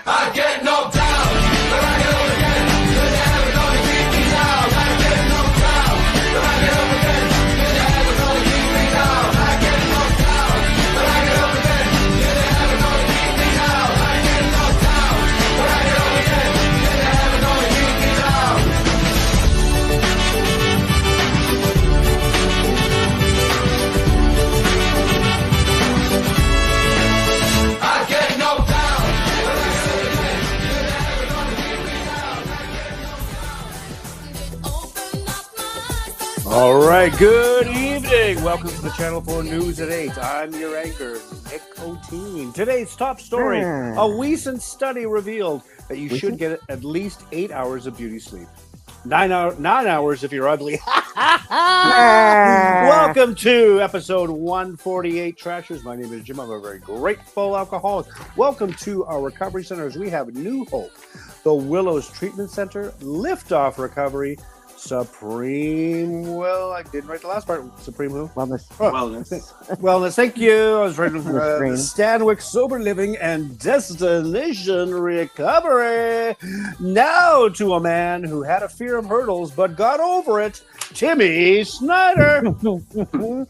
I get knocked down, but I get up again. You're never gonna keep me down. I get knocked down, but I get up again. You're never gonna keep me down. I get knocked down, but I get up again. You're never gonna keep me down. I get knocked down, but I get up again. You're never gonna keep me down. I get knocked down, but I get up again. You're never gonna keep me down. All right, good evening. Welcome to the Channel 4 News at 8. I'm your anchor, Nick O'Teen. Today's top story, a recent study revealed that you should get at least 8 hours of beauty sleep. 9 hours if you're ugly. Welcome to episode 148, Trashers. My name is Jim. I'm a very grateful alcoholic. Welcome to our recovery centers. We have New Hope, the Willows Treatment Center, Liftoff Recovery, Supreme. Well, I didn't write the last part. Supreme who? Wellness. Wellness. Thank you. I was writing Screen. Stanwick Sober Living and Destination Recovery. Now to a man who had a fear of hurdles but got over it, Timmy Snyder. Welcome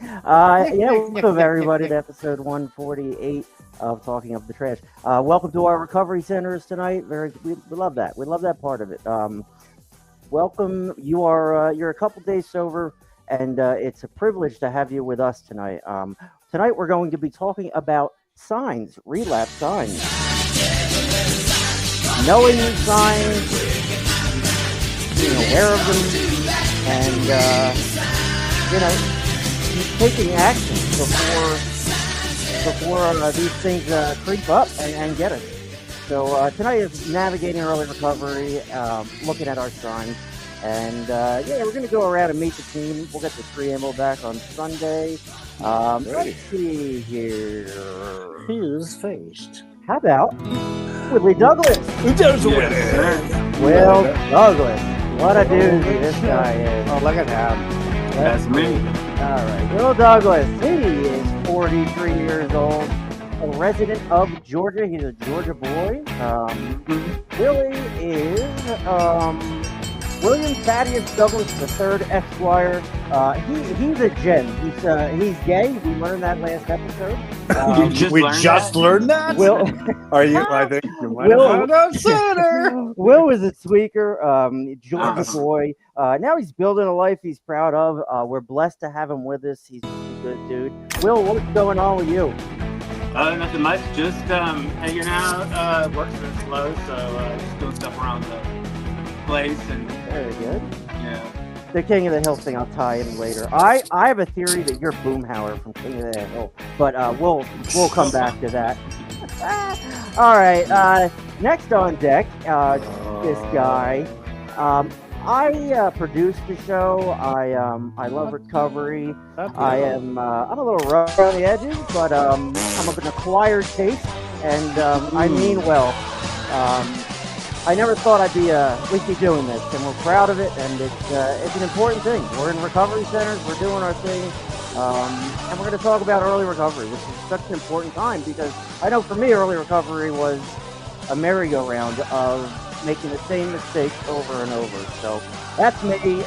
everybody to episode 148 of Talking Up the Trash. Welcome to our recovery centers tonight. We love that. We love that part of it. Welcome. You're a couple days sober, and it's a privilege to have you with us tonight. Tonight we're going to be talking about signs, relapse signs. Knowing these signs, being aware of them, and taking action before these things creep up and get us. So tonight is navigating early recovery, looking at our signs, and we're going to go around and meet the team. We'll get the preamble back on Sunday. Let's see here. Who's faced? How about Willie Douglas? There's a winner. Will Douglas. What a dude this guy is. Oh, look at him. That's me. All right, Will Douglas. He is 43 years old. A resident of Georgia. He's a Georgia boy. Willie is William Thaddeus Douglas III, Esquire. He's a gem. He's gay. We learned that last episode. We just learned that? Will, Are you? I think you might have found out sooner. Will is a tweaker, Georgia boy. Now he's building a life he's proud of. We're blessed to have him with us. He's a good dude. Will, what's going on with you? Nothing much. Just hanging out. Work's been slow, so just doing stuff around the place. And Very good. yeah, The King of the Hill thing, I'll tie in later. I have a theory that you're Boomhauer from King of the Hill, but we'll come back to that. All right. Next on deck, this guy. I produce the show. I love recovery. I'm a little rough around the edges, but I'm of an acquired taste, and I mean well. I never thought we'd be doing this, and we're proud of it, and it's an important thing. We're in recovery centers. We're doing our thing, and we're going to talk about early recovery, which is such an important time because I know for me, early recovery was a merry-go-round of making the same mistakes over and over. So that's me.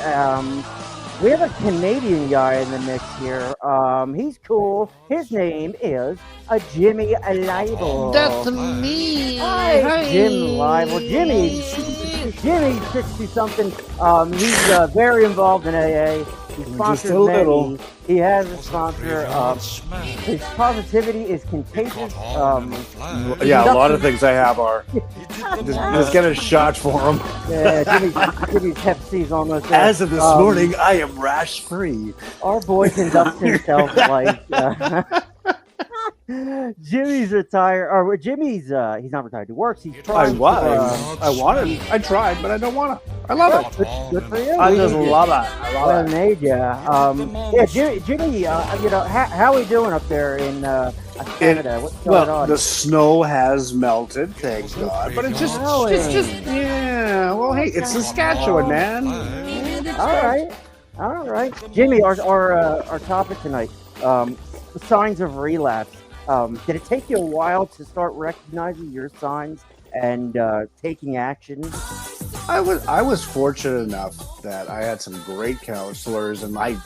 We have a Canadian guy in the mix here. He's cool. His name is Jimmy Leibel. That's me. Hi, Jim Leibel. Jimmy's 60-something. He's very involved in AA. He sponsors many. He has a sponsor. His positivity is contagious. A lot of things I have are. Just get a shot for him. Yeah, Jimmy's Pepsi's almost there. As of this morning, I am rash free. Our boy conducts himself like Jimmy's retired. Or Jimmy's he's not retired. He works. He's trying. I wanted. I tried, but I don't want to. I love it. Good for you. I just love it. I love it. Jimmy. How are we doing up there in Canada? What's going on? The snow has melted, thank God. But it's just, yeah. Well, hey, it's Saskatchewan, man. All right. Jimmy, our topic tonight, signs of relapse. Did it take you a while to start recognizing your signs and taking action. I was fortunate enough that I had some great counselors, and I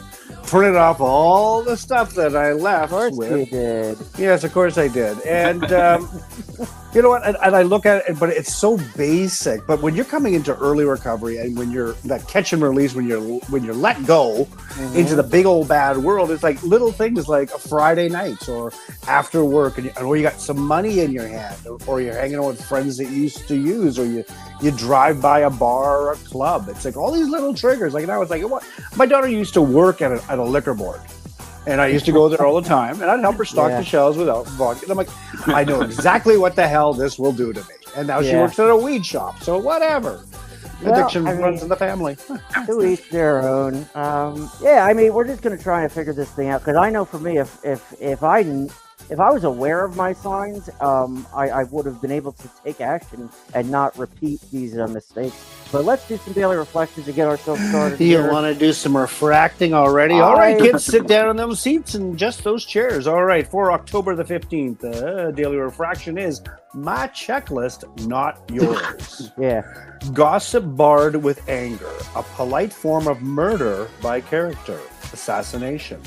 printed off all the stuff that I left Of course you with. did. Yes, of course I did. And you know what? And I look at it, but it's so basic. But when you're coming into early recovery, and when you're that catch and release, when you're let go into the big old bad world, it's like little things like a Friday night or after work, or you got some money in your hand, or you're hanging out with friends that you used to use, or you drive by a bar or a club. It's like all these little triggers. Like, and I was like, what? My daughter used to work at a liquor board. And I used to go there all the time, and I'd help her stock the shelves without vodka. And I'm like, I know exactly what the hell this will do to me. And now she works at a weed shop, so whatever. Addiction runs in the family. To each their own. Yeah, I mean, we're just gonna try and figure this thing out, because I know for me, if I was aware of my signs, I would have been able to take action and not repeat these mistakes. But let's do some daily reflections to get ourselves started. You want to do some refracting already? All right, kids, sit down in those seats and just those chairs. All right, for October the 15th, daily refraction is my checklist, not yours. Gossip barred with anger, a polite form of murder by character, assassination.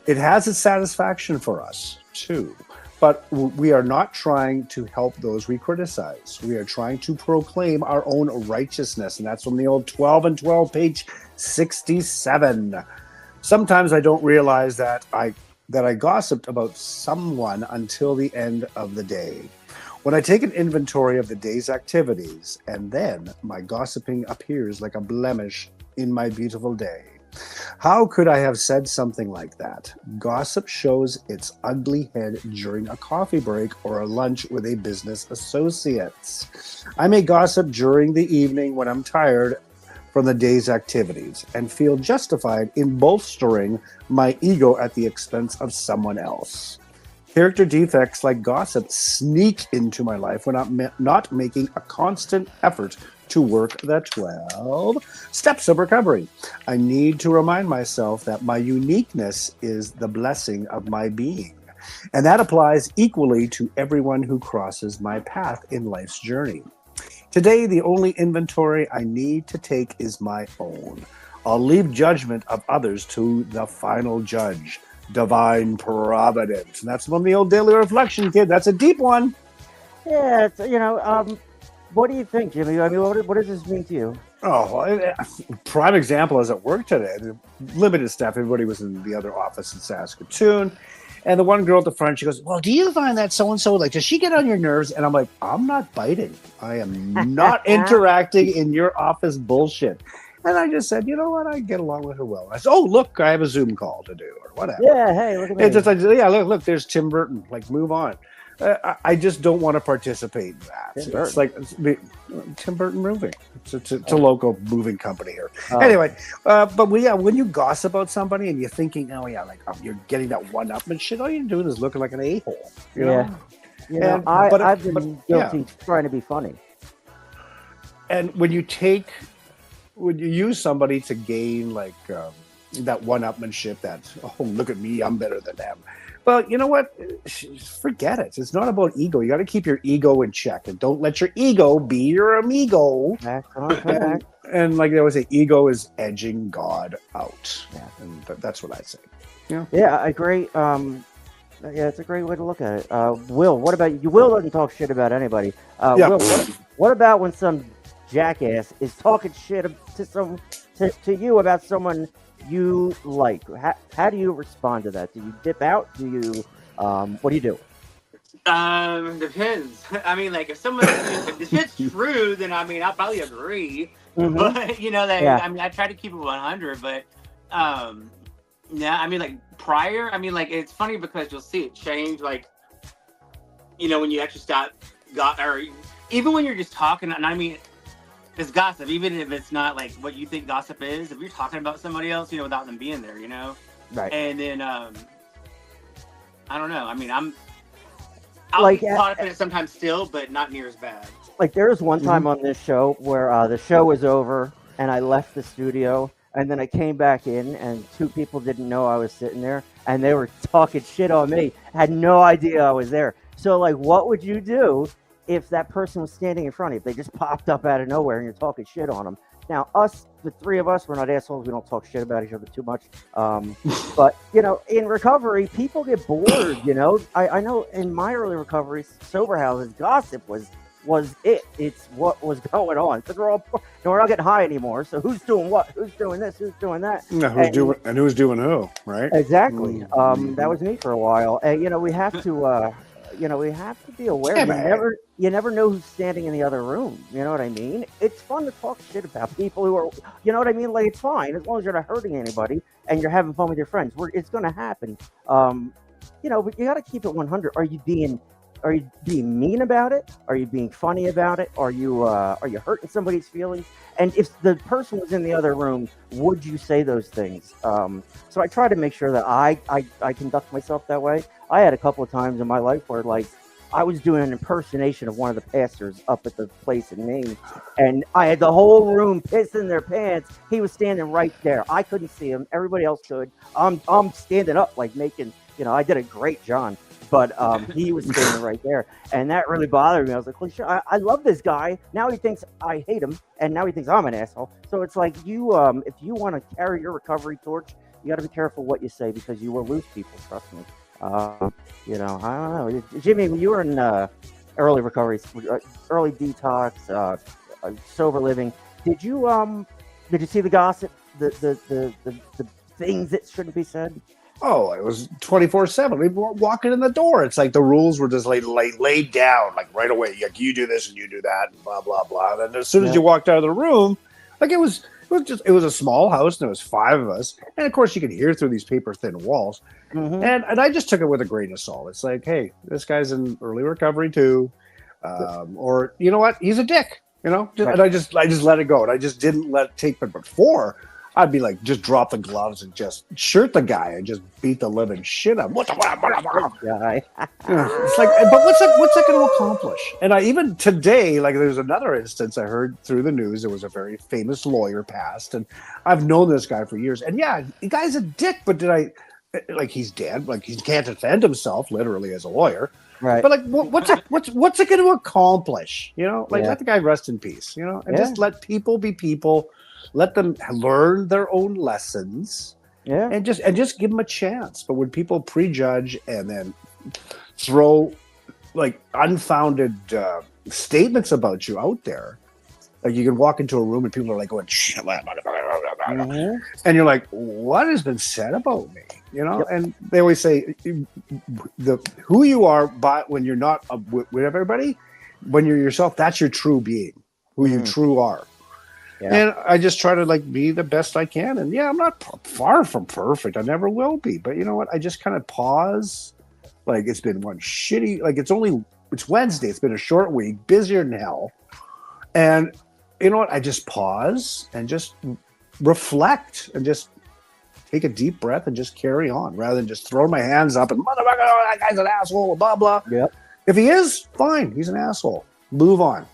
It has its satisfaction for us, too. But we are not trying to help those we criticize. We are trying to proclaim our own righteousness. And that's from the old 12 and 12, page 67. Sometimes I don't realize that I gossiped about someone until the end of the day. When I take an inventory of the day's activities, and then my gossiping appears like a blemish in my beautiful day. How could I have said something like that? Gossip shows its ugly head during a coffee break or a lunch with a business associate. I may gossip during the evening when I'm tired from the day's activities and feel justified in bolstering my ego at the expense of someone else. Character defects like gossip sneak into my life when I'm not making a constant effort to work the 12 steps of recovery. I need to remind myself that my uniqueness is the blessing of my being. And that applies equally to everyone who crosses my path in life's journey. Today, the only inventory I need to take is my own. I'll leave judgment of others to the final judge, divine providence. And that's from the old daily reflection, kid. That's a deep one. Yeah, it's, what do you think, Jimmy? I mean, what does this mean to you? Oh, prime example is at work today. Limited staff. Everybody was in the other office in Saskatoon. And the one girl at the front, she goes, well, do you find that so-and-so, like, does she get on your nerves? And I'm like, I'm not biting. I am not interacting in your office bullshit. And I just said, you know what? I get along with her well. I said, oh, look, I have a Zoom call to do or whatever. Yeah, hey, look at me. It's just like, yeah, look, there's Tim Burton. Like, move on. I just don't want to participate in that. It's like Tim Burton Moving. It's a local moving company here. Anyway, but when you gossip about somebody and you're thinking, oh yeah, like you're getting that one up and shit, all you're doing is looking like an a-hole. You know? I've been guilty trying to be funny. And when you use somebody to gain like that one-upmanship, that oh look at me, I'm better than them. Well, you know what? Forget it. It's not about ego. You got to keep your ego in check, and don't let your ego be your amigo. And like they always say, ego is edging God out. Yeah. And that's what I say. Yeah, I agree. It's a great way to look at it. Will, what about you? Will doesn't talk shit about anybody. Will, what about when some jackass is talking shit to you about someone you like? How do you respond to that? Do you dip out? Do you what do you do? Depends. I mean, like if the shit's true, then I mean I'll probably agree. But I mean I try to keep it 100. But I mean like prior, I mean like it's funny because you'll see it change. Like when you actually or even when you're just talking, and I mean. It's gossip, even if it's not like what you think gossip is. If you're talking about somebody else, without them being there, Right. And then, I don't know. I mean, I'll be caught up in it sometimes still, but not near as bad. Like there was one time on this show where the show was over and I left the studio and then I came back in and two people didn't know I was sitting there and they were talking shit on me. I had no idea I was there. So like, what would you do if that person was standing in front of you, if they just popped up out of nowhere and you're talking shit on them. Now, the three of us, we're not assholes. We don't talk shit about each other too much. But, in recovery, people get bored, I know in my early recovery, sober houses, gossip was it. It's what was going on. Because we're not getting high anymore. So who's doing what? Who's doing this? Who's doing that? Yeah, who's doing who, right? Exactly. That was me for a while. And, we have to... we have to be aware. Yeah, you never know who's standing in the other room. You know what I mean? It's fun to talk shit about people who are, you know what I mean? Like, it's fine as long as you're not hurting anybody and you're having fun with your friends. It's going to happen. But you got to keep it 100. Are you being mean about it? Are you being funny about it? Are you hurting somebody's feelings? And if the person was in the other room, would you say those things? So I try to make sure that I conduct myself that way. I had a couple of times in my life where, like, I was doing an impersonation of one of the pastors up at the place in Maine, and I had the whole room pissing their pants. He was standing right there. I couldn't see him. Everybody else could. I'm standing up, like, making, I did a great John. But he was standing right there, and that really bothered me. I was like, "Holy shit! I love this guy. Now he thinks I hate him, and now he thinks I'm an asshole." So it's like if you want to carry your recovery torch, you got to be careful what you say because you will lose people. Trust me. I don't know, Jimmy. When you were in early recovery, early detox, sober living, did you see the gossip, the things that shouldn't be said? Oh, it was 24/7. We were walking in the door. It's like the rules were just laid down, like right away. Like, you do this and you do that, and blah blah blah. And as soon as you walked out of the room, like it was a small house, and there was 5 of us, and of course you could hear through these paper thin walls. Mm-hmm. And I just took it with a grain of salt. It's like, hey, this guy's in early recovery too, or you know what, he's a dick. Right. And I just let it go, and I just didn't let it take. But before, I'd be like, just drop the gloves and just shirt the guy and just beat the living shit out of him. What guy? It's like, but what's that going to accomplish? And I even today, like, there's another instance I heard through the news. There was a very famous lawyer passed, and I've known this guy for years. And yeah, the guy's a dick. But he's dead. Like, he can't defend himself literally as a lawyer. Right. But like, what's it going to accomplish? Let the guy rest in peace. And just let people be people. Let them learn their own lessons, and just give them a chance. But when people prejudge and then throw like unfounded statements about you out there, like you can walk into a room and people are like going, and you're like, what has been said about me? And they always say who you are, but when you're not with everybody, when you're yourself, that's your true being, who you true are. Yeah. And I just try to be the best I can. And I'm not far from perfect. I never will be. But you know what? I just kind of pause. Like, it's been one shitty, it's Wednesday. It's been a short week, busier than hell. And you know what? I just pause and just reflect and just take a deep breath and just carry on rather than just throw my hands up and motherfucker, that guy's an asshole, blah, blah. Yep. If he is, fine. He's an asshole. Move on.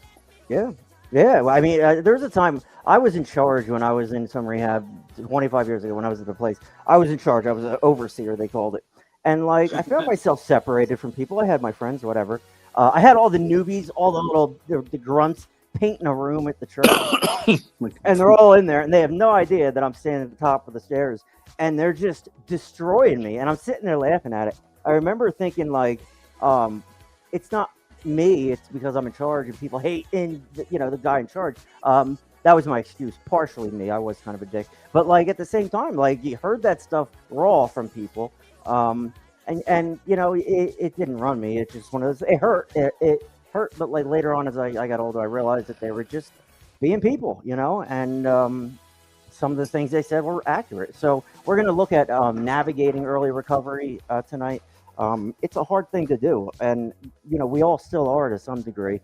Yeah. Yeah, I mean, there was a time I was in charge when I was in some rehab 25 years ago when I was at the place. I was in charge. I was an overseer, they called it. And, I found myself separated from people. I had my friends, whatever. I had all the newbies, all the grunts painting a room at the church. And they're all in there, and they have no idea that I'm standing at the top of the stairs. And they're just destroying me. And I'm sitting there laughing at it. I remember thinking, it's not me, it's because I'm in charge and people hate the guy in charge. That was my excuse. Partially me, I was kind of a dick, but at the same time, you heard that stuff raw from people, and it didn't run me. It's just one of those. It hurt. It hurt, but later on as I got older, I realized that they were just being people, and some of the things they said were accurate. So we're going to look at navigating early recovery tonight. It's a hard thing to do, and we all still are to some degree.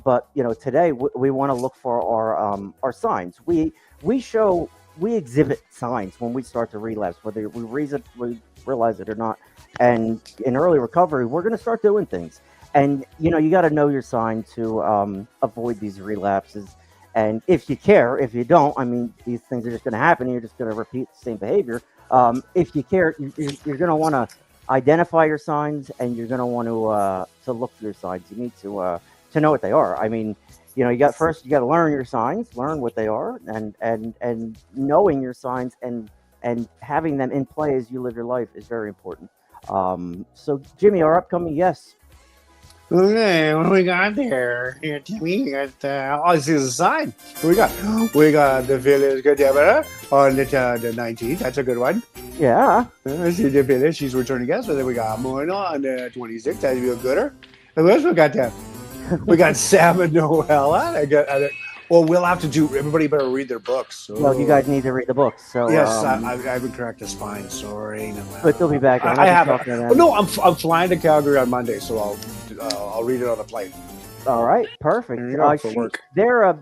But today we want to look for our signs. We exhibit signs when we start to relapse, whether we realize it or not. And in early recovery, we're going to start doing things. And you got to know your sign to avoid these relapses. And if you care, if you don't, I mean, these things are just going to happen. You're just going to repeat the same behavior. If you care, you're going to want to identify your signs, and you're going to want to look for your signs. You need to know what they are. I mean, you got to learn your signs, learn what they are, and knowing your signs and having them in play as you live your life is very important. So Jimmy, our upcoming guests. Okay, what do we got there? Here, Jimmy, we got, I see the sign. What we got? We got the Phillies good on the 19th. That's a good one. Yeah. I see the Phillies. She's returning guest. But then we got Moina on the 26th. That'd be a gooder. And what else we got there? We got Sam and Noella. Well, we'll have to do. Everybody better read their books. So. Well, you guys need to read the books. So yes, I haven't cracked the spine. Sorry, no. But they'll be back. I haven't. No, I'm flying to Calgary on Monday, so I'll read it on the plane. All right, perfect. For work.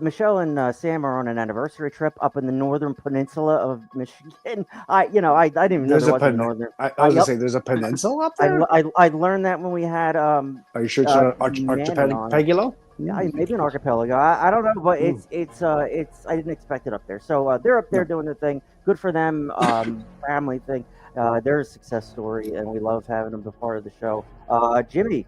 Michelle and Sam are on an anniversary trip up in the northern peninsula of Michigan. I didn't even know there was a northern. I was gonna say there's a peninsula up there. I learned that when we had. Are you sure it's an archipelago? Yeah, maybe an archipelago. I don't know, but it's. I didn't expect it up there. So they're up there doing their thing. Good for them. Family thing. They're a success story, and we love having them be part of the show. Jimmy.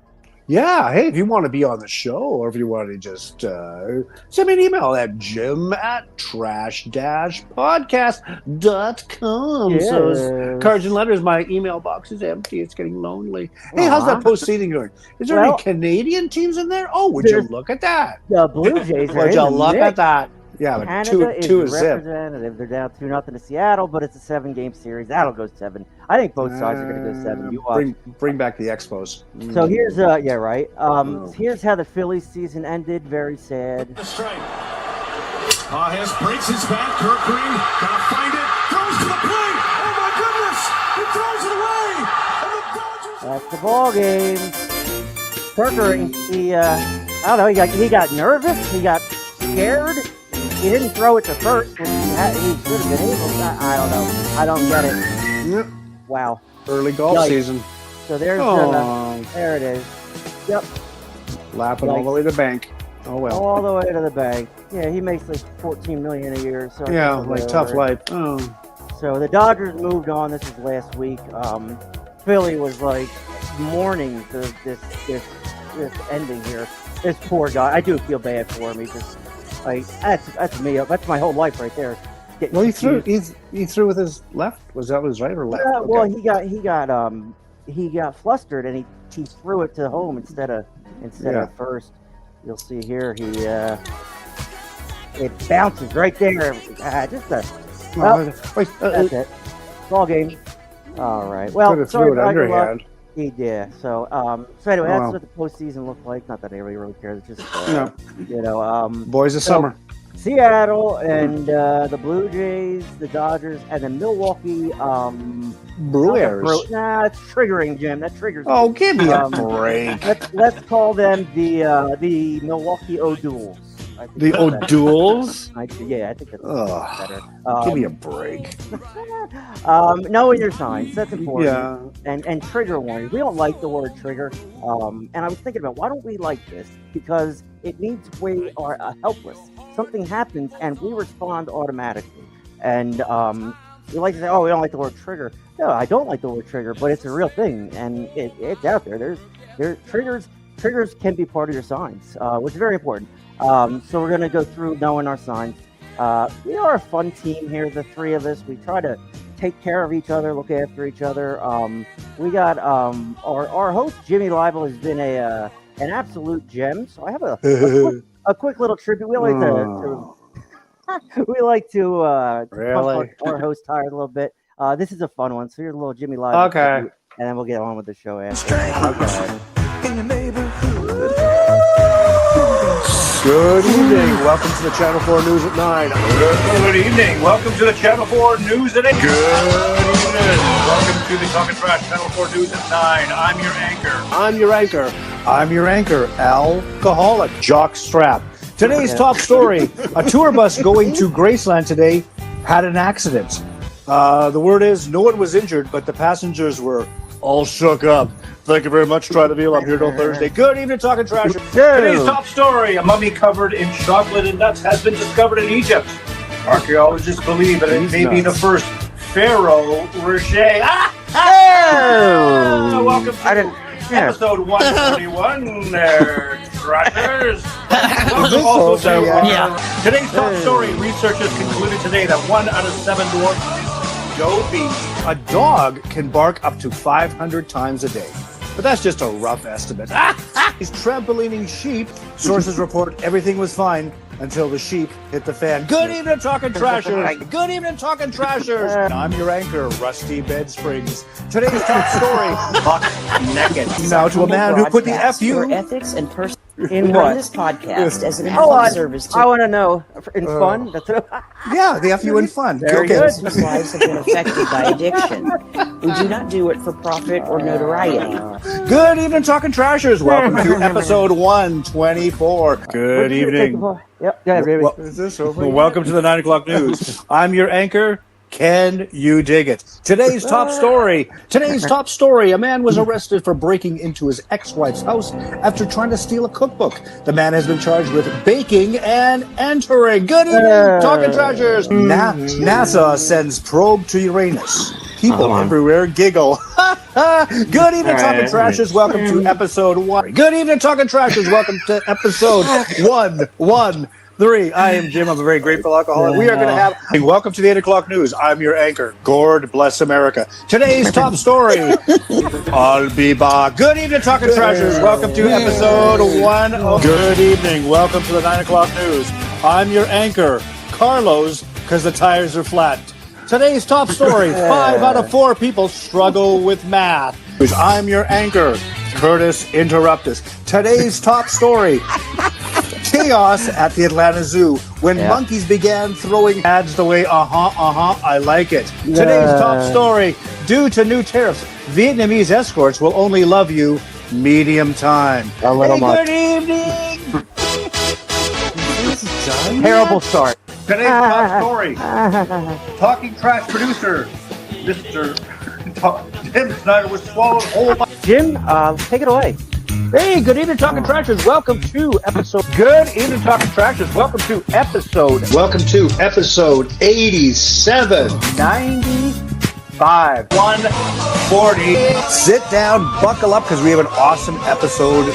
Yeah, hey, if you want to be on the show, or if you want to just send me an email at jim@trash-podcast.com. Yes. So cards and letters, my email box is empty. It's getting lonely. Hey, how's that postseason going? Is there any Canadian teams in there? Oh, would you look at that? The Blue Jays are would you look at that? Yeah, but Canada two is representative. They're down 2-0 to Seattle, but it's a 7-game series. That'll go 7. I think both sides are going to go 7. You watch. Bring back the Expos. So here's here's how the Phillies season ended. Very sad. The strike. Hess breaks his back. Kirk Green gotta find it. Throws to the plate. Oh my goodness! He throws it away. And the Dodgers. That's the ball game. Kirk Green. I don't know. He got nervous. He got scared. He didn't throw it to first, which he should have been able to. I don't know. I don't get it. Yep. Wow. Early golf season. So there's there it is. Yep. Laughing all the way to the bank. Oh well. All the way to the bank. Yeah, he makes like $14 million a year. So yeah, like tough life. Oh. So the Dodgers moved on. This is last week. Philly was like mourning this ending here. This poor guy. I do feel bad for him. He just. Like that's me. That's my whole life right there. Well, he threw with his left. Was that his right or left? Yeah, well, he got flustered and he threw it to home instead of first. You'll see here it bounces right there. That's it. Ball game. All right. Well, could have threw it underhand. He did. So anyway, that's what the postseason looked like. Not that anybody really cares. It's just boys of summer. Seattle and the Blue Jays, the Dodgers, and the Milwaukee Brewers. It's triggering, Jim. That triggers. Oh, give me a break. Let's call them the Milwaukee O'Douls. The O'Douls? I think that's better. Give me a break. Knowing your signs, that's important. Yeah. And trigger warning. We don't like the word trigger. And I was thinking about why don't we like this? Because it means we are helpless. Something happens and we respond automatically. And we like to say, we don't like the word trigger. No, I don't like the word trigger, but it's a real thing. And it's out there. There's triggers. Triggers can be part of your signs, which is very important. So we're going to go through knowing our signs. We are a fun team here, the three of us. We try to take care of each other, look after each other. We got our host, Jimmy Libel, has been an absolute gem. So I have a quick little tribute. We like to really? our host tired a little bit. This is a fun one. So here's a little Jimmy Libel. Okay. Tribute, and then we'll get on with the show after. In your neighborhood. Good evening. Welcome to the Channel 4 News at 9. Good evening. Welcome to the Channel 4 News at 8. Good evening. Welcome to the Talkin Trash Channel 4 News at 9. I'm your anchor, alcoholic Jock Strap. Today's top story, a tour bus going to Graceland today had an accident. The word is no one was injured, but the passengers were all shook up. Thank you very much, Try the Veal. I'm here till Thursday. Good evening, Talkin Trash. Today's top story, a mummy covered in chocolate and nuts has been discovered in Egypt. Archaeologists believe that it may be the first Pharaoh Rocher. Welcome to I didn't. Yeah. episode 131 there, Truckers. Welcome this also over to yet? today's top story. Researchers concluded today that 1 out of 7 dwarfs is dopey. A dog can bark up to 500 times a day. But that's just a rough estimate. He's trampolining sheep. Sources report everything was fine until the sheep hit the fan. Good evening, Talkin' Trashers. Good evening, Talkin' Trashers. I'm your anchor, Rusty Bed Springs. Today's top story, buck naked. Now to a man who put the for FU. ethics and person In run what? this podcast as an Hold excellent on. service I to want to know. In fun? That's what, Yeah, the FU in fun. Very Okay. good. those whose lives have been affected by addiction. We do not do it for profit or notoriety. Good evening, Talkin' Trashers. Welcome to episode 124. Good evening. Yep. Yeah, baby. Well, Is this over? Well, welcome to the 9 o'clock news. I'm your anchor. Can you dig it? Today's top story. A man was arrested for breaking into his ex-wife's house after trying to steal a cookbook. The man has been charged with baking and entering. Good evening, Talking Treasures. NASA sends probe to Uranus. People everywhere giggle. Good evening, Talking Trashers. Welcome to episode 1. Good evening, Talking Trashers. Welcome to episode 113. I am Jim. I'm a very grateful alcoholic. We are going to have. Welcome to the 8 o'clock news. I'm your anchor. Gord bless America. Today's top story. I'll be back. Good evening, Talking Trashers. Welcome to episode 1. Good evening. Welcome to the 9 o'clock news. I'm your anchor, Carlos, because the tires are flat. Today's top story. 5 out of 4 people struggle with math. I'm your anchor, Curtis Interruptus. Today's top story. Chaos at the Atlanta Zoo when monkeys began throwing ads the way, I like it. Today's top story. Due to new tariffs, Vietnamese escorts will only love you medium time. A little Good evening. Terrible start. Today's top story. Talking Trash producer, Mr. Tim Snyder was swallowed whole by... Jim, take it away. Hey, good evening, Talking Trashers. Welcome to episode. Good evening, Talking Trashers. Welcome to episode 87, 95, 140. Sit down, buckle up, because we have an awesome episode.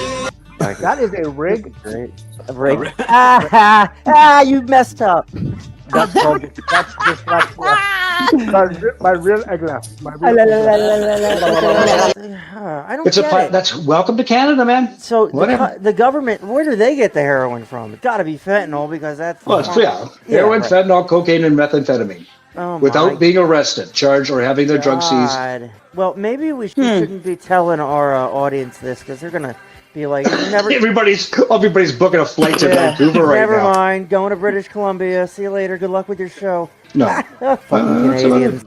That is a rig. Rig. You messed up. That's dyslexia. My real egg. I don't get it. That's welcome to Canada, man. So Whatever. the government, where do they get the heroin from? It's got to be fentanyl because that's. Well, it's heroin, right. fentanyl, cocaine, and methamphetamine. Oh, Without my being arrested, charged, or having their drugs seized. God. Well, maybe we shouldn't be telling our audience this because they're gonna be like, never. Everybody's booking a flight to Vancouver right Never now. mind. Going to British Columbia. See you later. Good luck with your show. No. Fucking Canadians.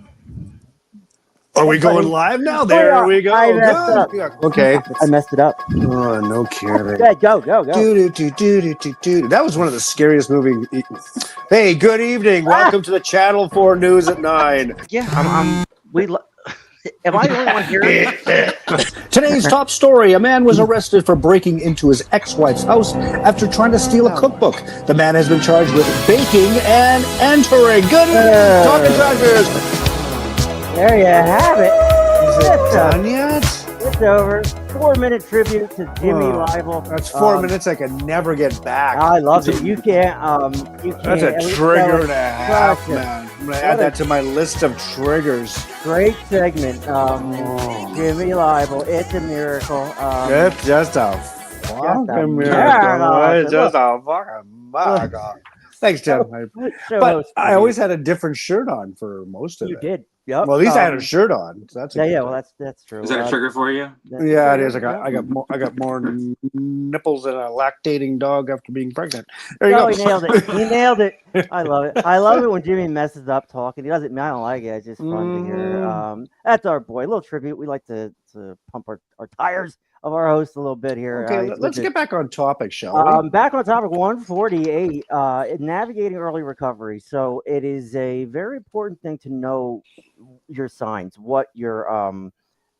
Are we going live now? There we go. I messed up. Good. Okay. I messed it up. Oh, no kidding. Yeah, go. That was one of the scariest movies. Hey, good evening. Welcome to the Channel 4 News at 9. Yeah, am I the only one here? Today's top story. A man was arrested for breaking into his ex-wife's house after trying to steal a cookbook. The man has been charged with baking and entering. Good evening, Talking Treasures. There you have it. Is it done yet? It's over. 4-minute tribute to Jimmy Livel. That's 4 minutes I can never get back. I love it. You can't. That's a trigger and a half, man. I'm going to add that to my list of triggers. Great segment. Jimmy Livel. It's a miracle. It's just a fucking miracle. miracle. It's just a fucking miracle. Thanks, Tim. But I always had a different shirt on for most of You it. did. Yep. Well, at least I had a shirt on. So that's a good Yeah. thing. Well, that's true. Is that a trigger for you? Yeah, it is. I got more nipples than a lactating dog after being pregnant. There you Oh, go. he nailed it. He nailed it. I love it. I love it when Jimmy messes up talking. He doesn't. I don't like it. It's just fun to hear. That's our boy. A little tribute. We like to pump our tires of our host a little bit here. Okay, let's get back on topic, shall we? Back on topic 148, navigating early recovery. So it is a very important thing to know your signs, what your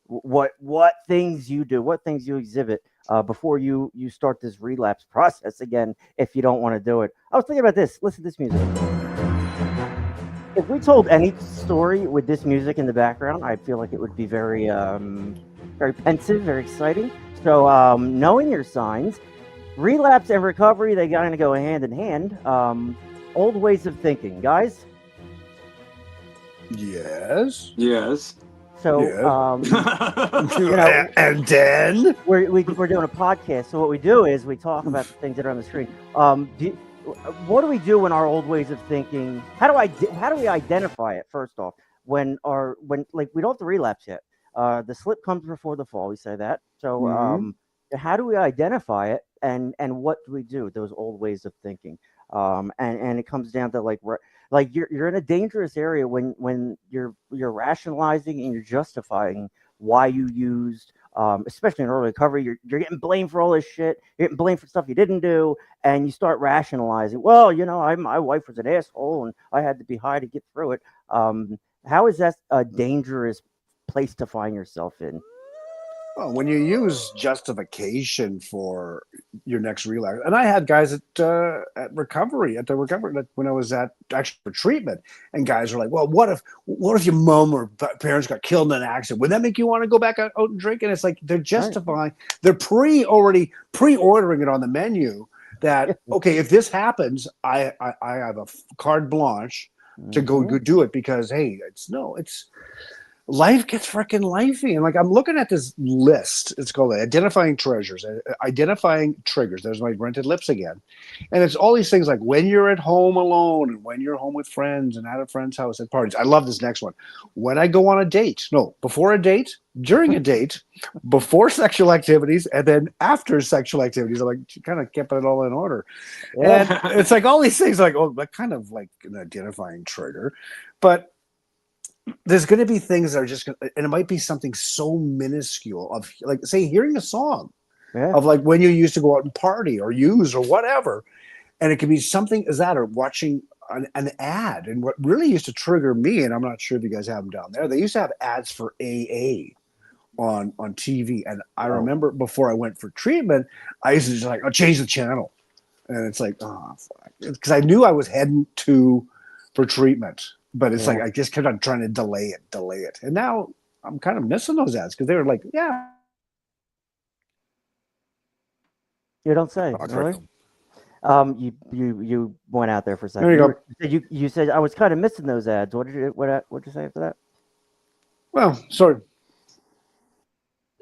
what things you do, what things you exhibit before you start this relapse process again. If you don't want to do it, I was thinking about this. Listen to this music. if we told any story with this music in the background, I feel like it would be very, very pensive, very exciting. So, knowing your signs, relapse and recovery, they kind of go hand in hand. Old ways of thinking, guys. Yes. Yes. So, You know, and then we're doing a podcast. So what we do is we talk about the things that are on the screen. What do we do when our old ways of thinking? How do we identify it? First off, when like we don't have to relapse yet. The slip comes before the fall. We say that. So how do we identify it? And what do we do? Those old ways of thinking. And it comes down to like you're in a dangerous area when you're rationalizing and you're justifying why you used, especially in early recovery, you're getting blamed for all this shit. You're getting blamed for stuff you didn't do, and you start rationalizing. Well, my wife was an asshole, and I had to be high to get through it. How is that a dangerous place to find yourself in? well, when you use justification for your next relapse, and I had guys at the recovery when I was at actually for treatment, and guys were like, "Well, what if your mom or parents got killed in an accident? Would that make you want to go back out and drink?" And it's like they're justifying, they're pre-ordering it on the menu. That okay, if this happens, I have a carte blanche to go do it because hey, it's life gets freaking lifey. And like I'm looking at this list, it's called identifying treasures, identifying triggers. There's my rented lips again. And it's all these things like when you're at home alone and when you're home with friends and at a friend's house at parties. I love this next one. When I go on a date, no, before a date, during a date, before sexual activities, and then after sexual activities. I'm like kind of kept it all in order. Yeah. And it's like all these things like, oh, that kind of like an identifying trigger. But there's going to be things that are just, and it might be something so minuscule of like, say, hearing a song of like when you used to go out and party or use or whatever. And it could be something as that, or watching an ad. And what really used to trigger me, and I'm not sure if you guys have them down there, they used to have ads for AA on TV. And I remember before I went for treatment, I used to just like, I'll change the channel. And it's like, oh, because I knew I was heading for treatment. But it's like I just kept on trying to delay it. And now I'm kind of missing those ads because they were like, yeah. You don't say. Really? You went out there for a second. There you go. You said I was kind of missing those ads. What did you say after that? Well, sorry.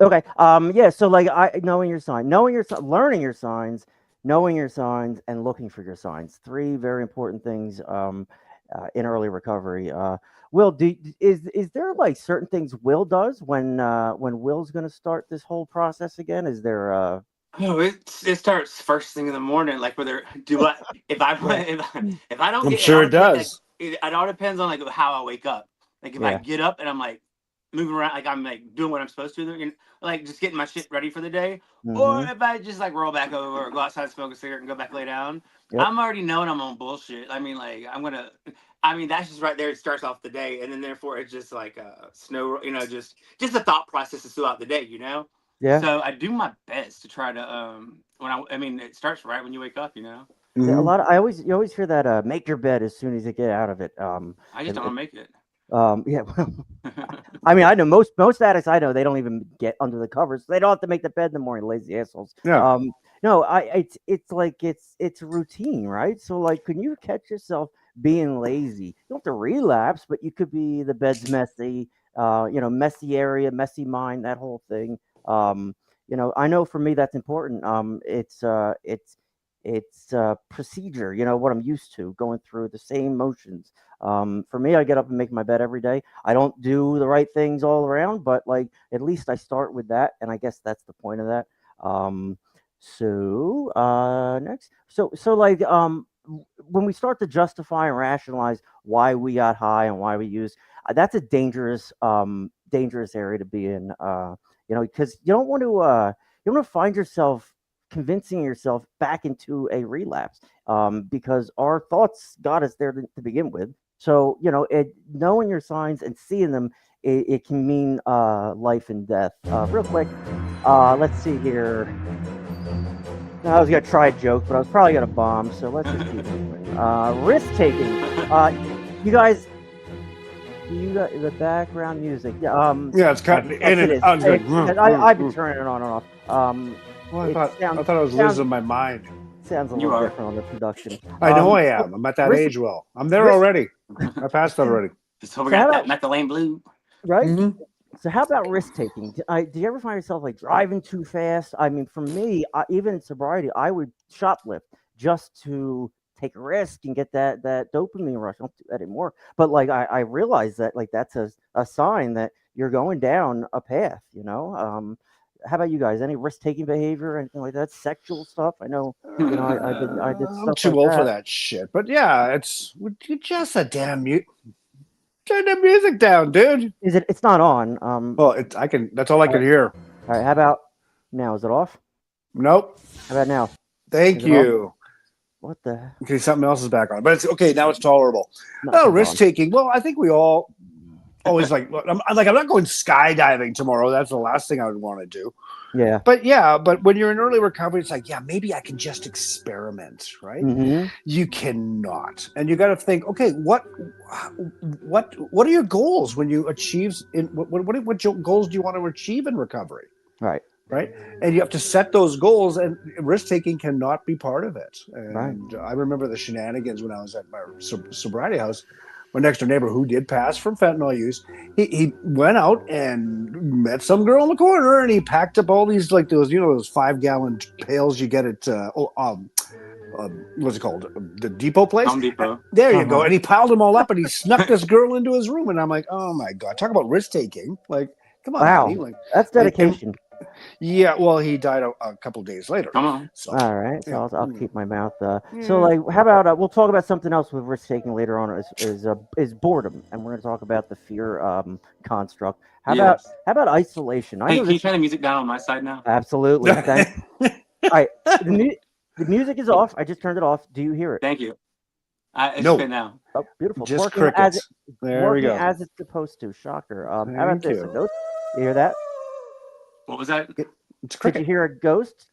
Okay. Yeah. So like knowing your sign, learning your signs, knowing your signs, and looking for your signs. 3 very important things. In early recovery. Will, is there like certain things Will does when Will's going to start this whole process again? Is there? Oh, it starts first thing in the morning. Like whether if I don't. I'm sure it does. It all depends on like how I wake up. Like if I get up and I'm like moving around, like I'm like doing what I'm supposed to do, like just getting my shit ready for the day, or if I just like roll back over or go outside, smoke a cigarette, and go back lay down. Yep. I'm already knowing I'm on bullshit. I mean, like that's just right there. It starts off the day, and then therefore it's just like snow. Just the thought processes throughout the day. Yeah. So I do my best to try to it starts right when you wake up. Yeah, a lot of you always hear that make your bed as soon as you get out of it. I just don't want to make it. Yeah. I mean, I know most addicts I know, they don't even get under the covers. They don't have to make the bed in the morning, lazy assholes. Yeah. No, it's like it's routine, right? So like, can you catch yourself being lazy? You don't have to relapse, but you could be the bed's messy, messy area, messy mind, that whole thing. I know for me that's important. It's procedure, what I'm used to, going through the same motions. For me, I get up and make my bed every day. I don't do the right things all around, but like at least I start with that, and I guess that's the point of that. Next, so like when we start to justify and rationalize why we got high and why we use, that's a dangerous area to be in. Because you don't want to find yourself convincing yourself back into a relapse, because our thoughts got us there to begin with. So knowing your signs and seeing them, it can mean life and death. Real quick, let's see here. I was gonna try a joke, but I was probably gonna bomb. So let's just keep moving. Risk taking. You guys, you got the background music. Yeah, Yeah, it's cutting yes, in it and is. out. It's like, I've been turning it on and off. Well, It I thought I was losing my mind. sounds a You little are. different on the production. I know I So am. I'm at that risk, age. Well, I'm there risk. already. I passed that already. So we So how got that about methylene blue. right? Hmm. So how about risk taking? Do you ever find yourself like driving too fast? I mean, for me, even in sobriety, I would shoplift just to take a risk and get that dopamine rush. I don't do that anymore. But like I realize that like that's a sign that you're going down a path, you know? How about you guys? Any risk taking behavior, anything like that? Sexual stuff? I know, you know, I did I'm stuff too like old for that. that shit. But yeah, you just a damn mute. Turn the music down, dude. It's not on. Well, I can. That's all I All can right, hear. all right, how about now? Is it off? Nope. How about now? Thank Is it off? you. What the Okay, something else is back on, but it's okay now. It's tolerable. Oh, nothing's risk on. taking. Well, I think we all always like. Look, I'm not going skydiving tomorrow. That's the last thing I would want to do. Yeah. But yeah, but when you're in early recovery, it's like, yeah, maybe I can just experiment, right? Mm-hmm. You cannot, and you got to think, okay, what are your goals when you achieve? What goals do you want to achieve in recovery? Right. Right, and you have to set those goals, and risk taking cannot be part of it. Right. And I remember the shenanigans when I was at my sobriety house. My next door neighbor, who did pass from fentanyl use, he went out and met some girl in the corner, and he packed up all these like those 5-gallon pails you get at what's it called, the depot place. Home Depot. There you go. Uh-huh. And he piled them all up, and he snuck this girl into his room, and I'm like, oh my god, talk about risk taking! Like, come on, buddy. Wow. Like, That's dedication. yeah, well, he died a couple of days later. Come on. So, All right. So yeah. I'll keep my mouth. So Yeah. like, how about we'll talk about something else with risk taking later on is boredom, and we're going to talk about the fear construct. Yes. How about isolation? I Hey, know can you this turn the music down on my side now? absolutely. Thank. All right. The music is off. I just turned it off. Do you hear it? Thank you. It's No. good now. Oh, beautiful. Just Working as crickets. There we working go. as it's supposed to. Shocker. How about Thank this? A you. ghost? You hear that? What was that? It's Did you cricket. hear a ghost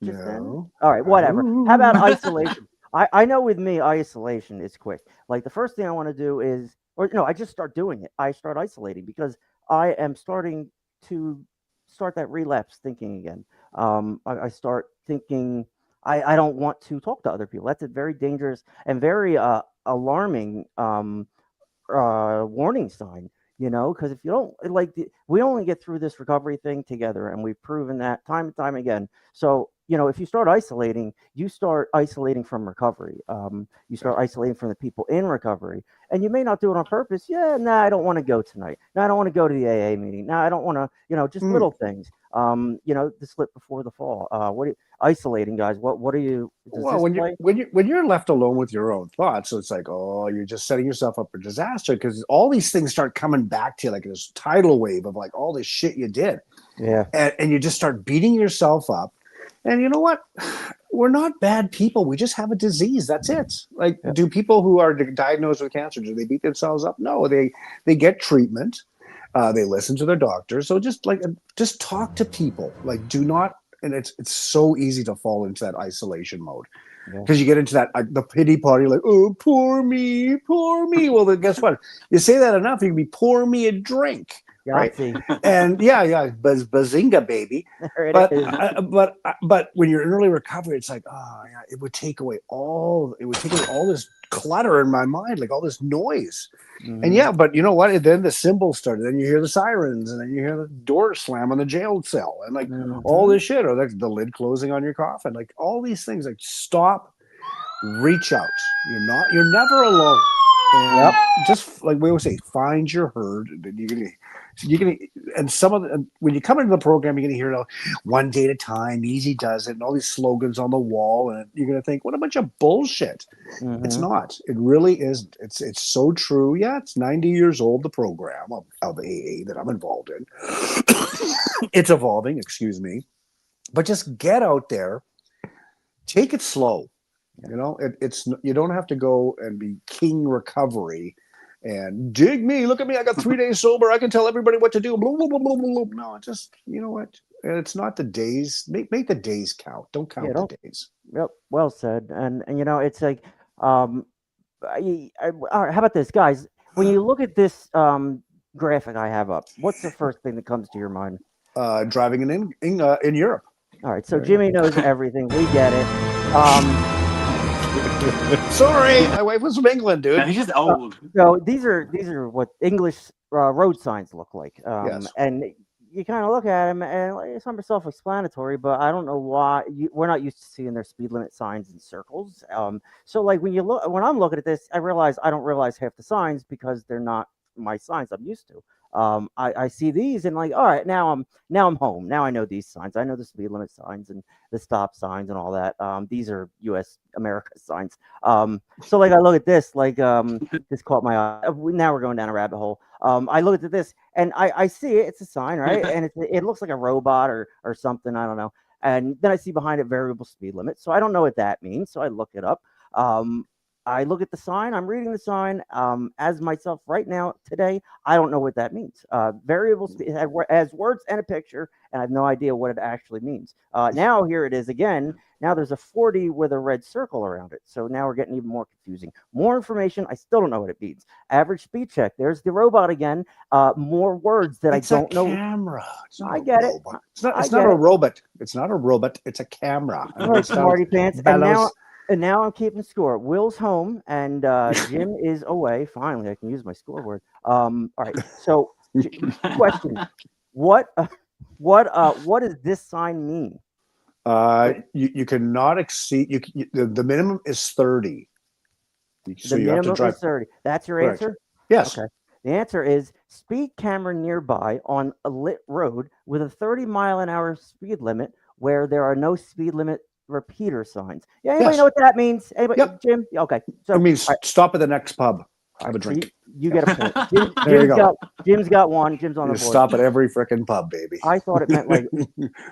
just then? No. All right, whatever. How about isolation? I know with me, isolation is quick. Like the first thing I want to do is, or no, I just start doing it. I start isolating because I am starting to start that relapse thinking again. I start thinking I don't want to talk to other people. That's a very dangerous and very alarming warning sign, you know, because if you don't like we only get through this recovery thing together, and we've proven that time and time again. So you know, if you start isolating, you start isolating from recovery. You start isolating from the people in recovery, and you may not do it on purpose. Yeah, nah, I don't want to go tonight. No, I don't want to go to the AA meeting. No, I don't want to, you know, just little things. You know, the slip before the fall. Isolating, guys? What are you? Well, when you're left alone with your own thoughts, so it's like, oh, you're just setting yourself up for disaster, because all these things start coming back to you like this tidal wave of like all this shit you did, Yeah. and you just start beating yourself up. And you know what? We're not bad people. We just have a disease. That's it. Like, Yeah. do people who are diagnosed with cancer, do they beat themselves up? No, they get treatment. They listen to their doctor. So just talk to people. Like, do not. And it's so easy to fall into that isolation mode, because you get into that the pity party, like, oh, poor me, poor me. Well, then guess what? You say that enough, you can be pour me a drink. Right. And bazinga, baby. There it is. But when you're in early recovery, it's like, oh yeah, it would take away all this clutter in my mind, like all this noise. And yeah, but you know what? Then the symbols started. Then you hear the sirens, and then you hear the door slam on the jail cell, and like all this shit, or like the lid closing on your coffin, like all these things. Like, stop, reach out. You're never alone. And just like we always say, find your herd. And you're gonna, and when you come into the program, you're gonna hear one day at a time, easy does it, and all these slogans on the wall, and you're gonna think, what a bunch of bullshit. It's not. It really isn't. It's so true. Yeah, it's 90 years old, the program of AA that I'm involved in. It's evolving, excuse me. But just get out there, take it slow. You know, you don't have to go and be king recovery and dig me. Look at me. I got 3 days sober. I can tell everybody what to do. Blah, blah, blah, blah, blah. No, just, you know what? It's not the days. Make the days count. Don't count the days. Yep. Well said. And you know, it's like, all right, how about this, guys? When you look at this graphic I have up, what's the first thing that comes to your mind? Driving in Europe. All right, so Jimmy knows everything. We get it. Sorry, my wife was from England, No, dude. he's just old. So these are what English road signs look like. Yes. And you kind of look at them, and like, some are self-explanatory, but I don't know why we're not used to seeing their speed limit signs in circles. So like when I'm looking at this, I don't realize half the signs because they're not my signs I'm used to. I see these and like, all right, now I'm home. Now I know these signs. I know the speed limit signs and the stop signs and all that. These are U.S. America signs. So like I look at this, like this caught my eye. Now we're going down a rabbit hole. I looked at this and I see it. It's a sign, right? And it looks like a robot or something. I don't know. And then I see behind it variable speed limit. So I don't know what that means. So I look it up. I look at the sign. I'm reading the sign as myself right now today. I don't know what that means. Variable speed has words and a picture, and I have no idea what it actually means. Now here it is again. Now there's a 40 with a red circle around it. So now we're getting even more confusing. More information. I still don't know what it means. Average speed check. There's the robot again. More words that It's I don't know. Camera. It's not I get it. robot. It's not a robot. It's not a robot. It's a camera. All right, smarty pants. And now I'm keeping score. Will's home and Jim is away. Finally, I can use my scoreboard. All right. So, question: What does this sign mean? You cannot exceed. The minimum is 30. So The you have to minimum drive. is 30. That's your Correct. answer. Yes. Okay. The answer is speed camera nearby on a lit road with a 30-mile-an-hour speed limit where there are no speed limit repeater signs. Yeah, anybody Yes. know what that means? Anybody? Yep. Jim? Okay. So It means all right, stop at the next pub. Have a all right, drink. you get a point. There you go. Jim's got one. Jim's on the You board. stop at every freaking pub, baby. I thought it meant like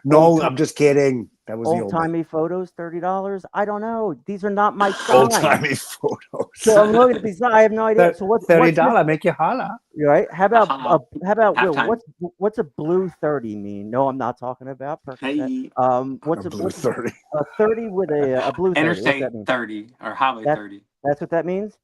No, I'm just kidding. That was the old old one. timey photos, $30. I don't know. These are not my signs. Old timey photos. So I'm looking at these. I have no idea. So what's $30 make you holla. right? How about Will? Halftime. What's a blue 30 mean? No, I'm not talking about. Hey, What's A blue 30. a 30 with a blue 30? What's Interstate that mean? 30 or Highway That- 30. That's what that means.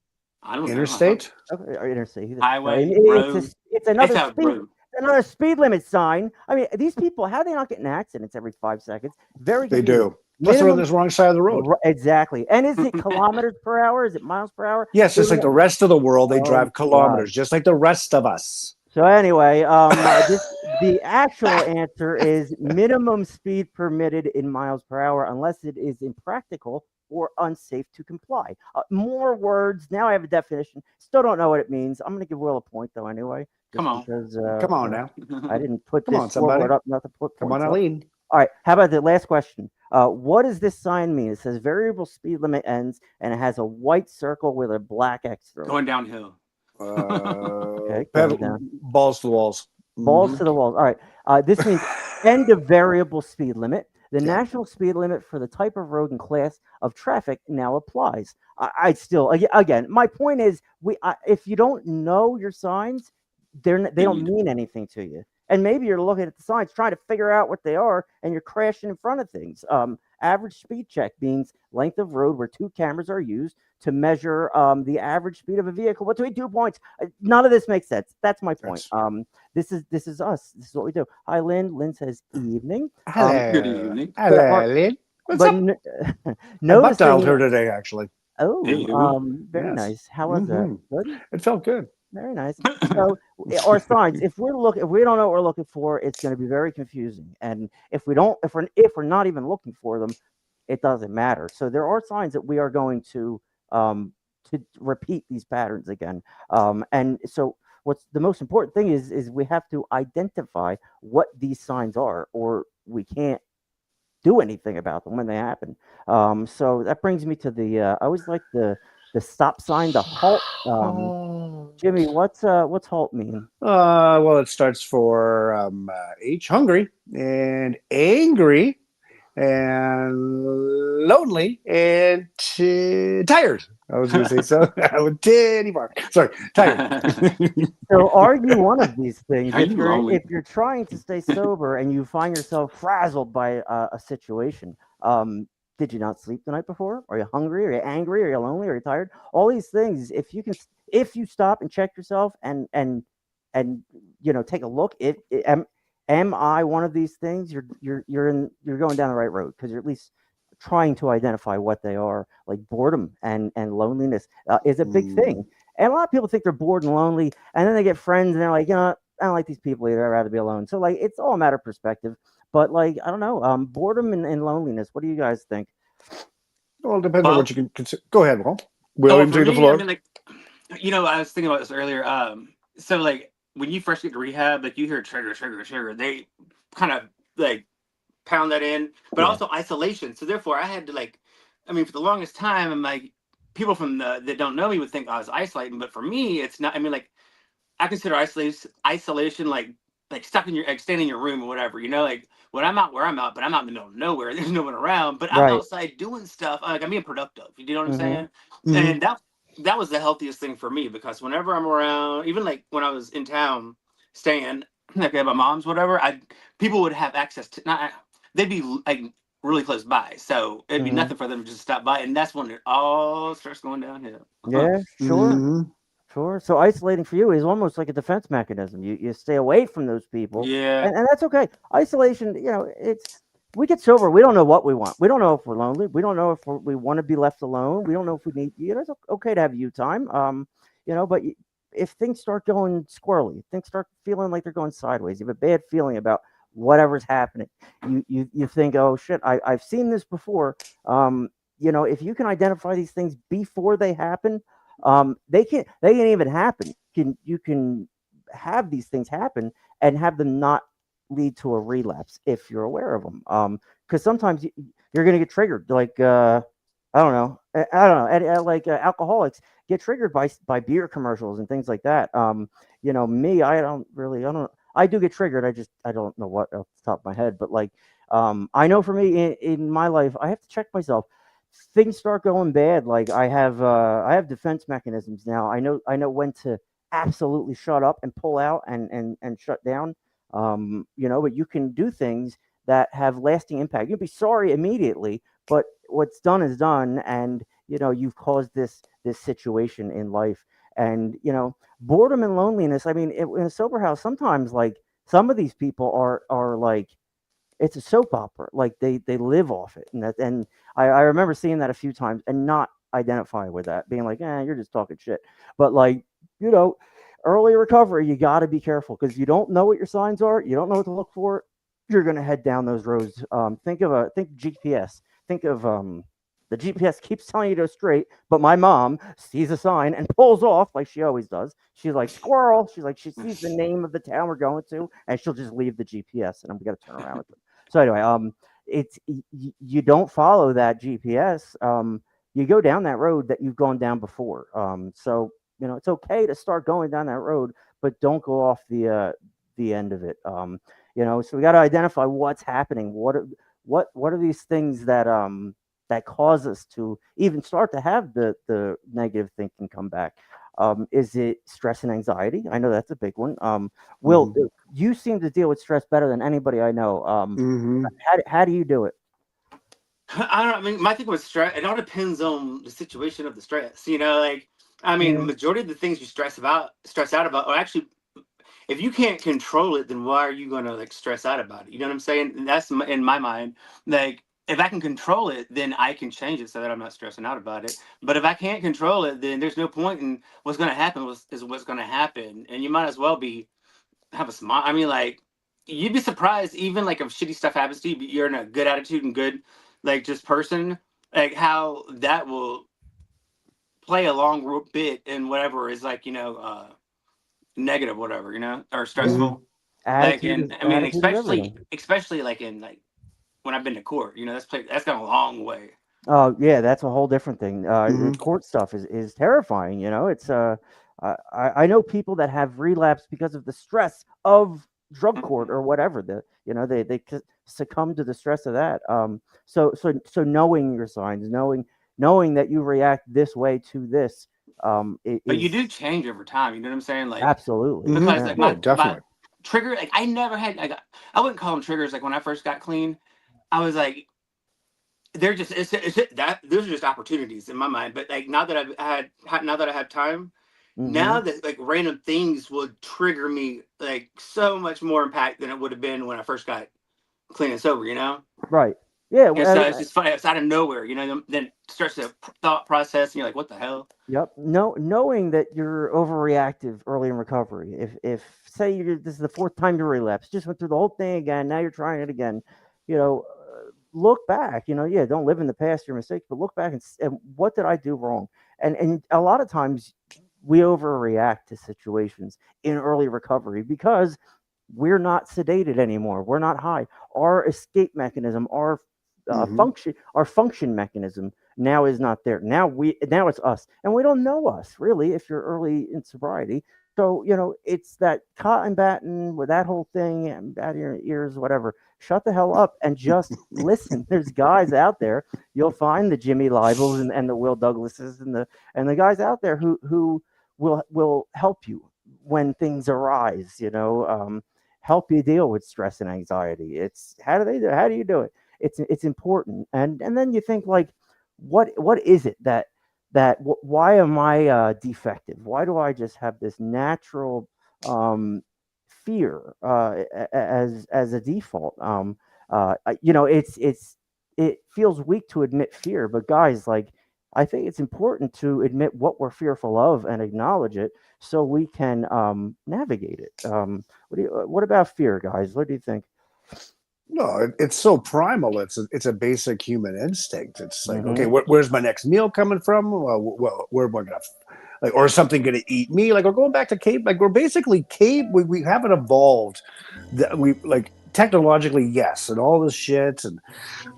I don't know. Interstate? Okay, or interstate. Highway, It's It's another a speed. road. Another speed limit sign. I mean, these people, how are they not getting accidents every 5 seconds? Very They confusing. do. Plus they're on Minimum- the wrong side of the road. Exactly. And is it kilometers per hour? Is it miles per hour? Yes, just like the rest of the world, they Oh, drive kilometers, just like the rest of us. So anyway, the actual answer is minimum speed permitted in miles per hour unless it is impractical or unsafe to comply. More words. Now I have a definition. Still don't know what it means. I'm going to give Will a point though anyway. Come on. Because, Come on now. I didn't put Come this on, somebody. scoreboard up. Not to put Come on, points up. Eileen. All right. How about the last question? What does this sign mean? It says variable speed limit ends, and it has a white circle with a black X through it. Going downhill. Okay, Pedal- going down. balls to the walls. Balls Mhm. to the walls. All right. This means end of variable speed limit. The Yeah. national speed limit for the type of road and class of traffic now applies. I still, again, my point is, if you don't know your signs, they don't mean anything to you. And maybe you're looking at the signs, trying to figure out what they are, and you're crashing in front of things. Average speed check means length of road where 2 cameras are used to measure the average speed of a vehicle. What's 2 points? None of this makes sense. That's my point. This is us. This is what we do. Hi, Lynn. Lynn says evening. Hello. Good evening. Hello, Eileen. What's up? But I butt dialed her noticing, today, actually. oh, Ew. very Yes. nice. How was Mhm. that? Good. It felt good. Very nice. So, our signs. If we don't know what we're looking for, it's going to be very confusing. And if we're not even looking for them, it doesn't matter. So there are signs that we are going to repeat these patterns again. And so what's the most important thing is we have to identify what these signs are, or we can't do anything about them when they happen. So that brings me to I always like the stop sign, the halt. Jimmy, what's halt mean? Well, it starts for H, hungry, and angry, and lonely, and tired. I was going to say so. Titty bar. Sorry, tired. So are you one of these things? Are you lonely? If you're trying to stay sober and you find yourself frazzled by a situation, Did you not sleep the night before? Are you hungry? Are you angry? Are you lonely? Are you tired? All these things. If you stop and check yourself and take a look, am I one of these things? You're going down the right road because you're at least trying to identify what they are. Like boredom and loneliness is a big thing. And a lot of people think they're bored and lonely, and then they get friends and they're like, I don't like these people either. I'd rather be alone. So like, it's all a matter of perspective. But like, I don't know, boredom and loneliness. What do you guys think? Well, it depends on what Well, you can consider. Go ahead, Will. oh, William, for take the me, I floor. mean, like, I was thinking about this earlier. So like when you first get to rehab, like you hear trigger, trigger, trigger. They kind of like pound that in, but Yeah. also isolation. So therefore, I had to like, I mean, for the longest time, I'm like, people from that don't know me would think I was isolating, but for me, it's not. I mean, like, I consider isolation like stuck in your like staying in your room or whatever. Like when I'm out where I'm out, but I'm out in the middle of nowhere. There's no one around, but I'm Right. outside doing stuff. Like I'm being productive. You know what I'm Mm-hmm. saying? Hmm. And that was the healthiest thing for me because whenever I'm around, even like when I was in town staying, like at my mom's, whatever, I people would have access to not they'd be like really close by, so it'd be Mm-hmm. nothing for them to just stop by, and that's when it all starts going downhill. Yeah. Sure. Hmm. Sure. So isolating for you is almost like a defense mechanism. You stay away from those people, Yeah. and that's okay. Isolation, it's we get sober. We don't know what we want. We don't know if we're lonely. We don't know if we want to be left alone. We don't know if we need. It's okay to have you time. But if things start going squirrely, things start feeling like they're going sideways. You have a bad feeling about whatever's happening. You think, oh shit, I've seen this before. If you can identify these things before they happen, they can even happen. You can have these things happen and have them not lead to a relapse if you're aware of them. Because sometimes you're going to get triggered. Like I don't know, I don't know. Like alcoholics get triggered by beer commercials and things like that. Me, I don't. I do get triggered. I don't know what off the top of my head, but like, I know for me in my life, I have to check myself. Things start going bad. Like I have defense mechanisms now. I know when to absolutely shut up and pull out and shut down. But you can do things that have lasting impact. You'll be sorry immediately, but what's done is done, and you've caused this situation in life. And boredom and loneliness. I mean, in a sober house, sometimes like some of these people are like it's a soap opera. Like they live off it, and I remember seeing that a few times and not identifying with that, being like, you're just talking shit. But like you know, early recovery, you got to be careful because you don't know what your signs are. You don't know what to look for. You're gonna head down those roads. Think GPS. Think of the GPS keeps telling you to go straight, but my mom sees a sign and pulls off like she always does. She's like squirrel. She's like she sees the name of the town we're going to, and she'll just leave the GPS, and we got to turn around. So anyway, you don't follow that GPS. You go down that road that you've gone down before. So it's okay to start going down that road, but don't go off the end of it. So we got to identify what's happening. What are these things that cause us to even start to have the negative thinking come back? Is it stress and anxiety? I know that's a big one. Will, you seem to deal with stress better than anybody I know. Hmm. How do you do it? I don't know. I mean, my thing with stress, it all depends on the situation of the stress. Like, I mean, Mhm. majority of the things you stress out about, or actually, if you can't control it, then why are you going to like stress out about it? You know what I'm saying? And that's in my mind. Like, if I can control it, then I can change it so that I'm not stressing out about it. But if I can't control it, then there's no point in what's going to happen is what's going to happen. And you might as well have a smile. I mean, like, you'd be surprised, even like if shitty stuff happens to you, but you're in a good attitude and good, like, just person, like how that will play a long bit in whatever is like, negative, whatever, or Yeah. Hmm. stressful. Like, Attitude and is I mean, attitude is especially, everything. especially like in like when I've been to court, that's gone a long way. Oh yeah, that's a whole different thing. Hmm. Court stuff is terrifying. It's I know people that have relapsed because of the stress of drug court or whatever. They succumb to the stress of that. So knowing your signs, knowing that you react this way to this, But you do is change over time. You know what I'm saying? Like, absolutely, Hmm. because yeah. like Yeah, my definitely. trigger, like I never had, like I wouldn't call them triggers. Like when I first got clean, I was like, they're just that those are just opportunities in my mind. But like now that now that I have time, Mm-hmm. now that like random things will trigger me like so much more impact than it would have been when I first got clean and sober. Right. Yeah. And so it's just funny. It's out of nowhere. Then it starts the thought process, and you're like, what the hell? Yep. No, knowing that you're overreactive early in recovery. If say this is the fourth time you relapse, just went through the whole thing again. Now you're trying it again. You know, look back. Yeah, don't live in the past, your mistakes, but look back and what did I do wrong? And a lot of times we overreact to situations in early recovery because we're not sedated anymore. We're not high. Our escape mechanism, our function mechanism now is not there. Now it's us, and we don't know us really if you're early in sobriety. So it's that cotton batting with that whole thing and out of your ears, whatever. Shut the hell up and just listen. There's guys out there. You'll find the Jimmy Libels and the Will Douglases and the guys out there who will help you when things arise. Help you deal with stress and anxiety. It's how do you do it? It's important, and then you think like, what is it why am I defective? Why do I just have this natural fear as a default? It feels weak to admit fear, but guys, like, I think it's important to admit what we're fearful of and acknowledge it so we can navigate it. What about fear, guys? What do you think? No, it's so primal. It's a basic human instinct. It's like, okay, where's my next meal coming from? Well, where am I gonna, like, or is something gonna eat me? Like, we're going back to cave. Like, we're basically cave. We haven't evolved. That we like technologically, yes, and all this shit,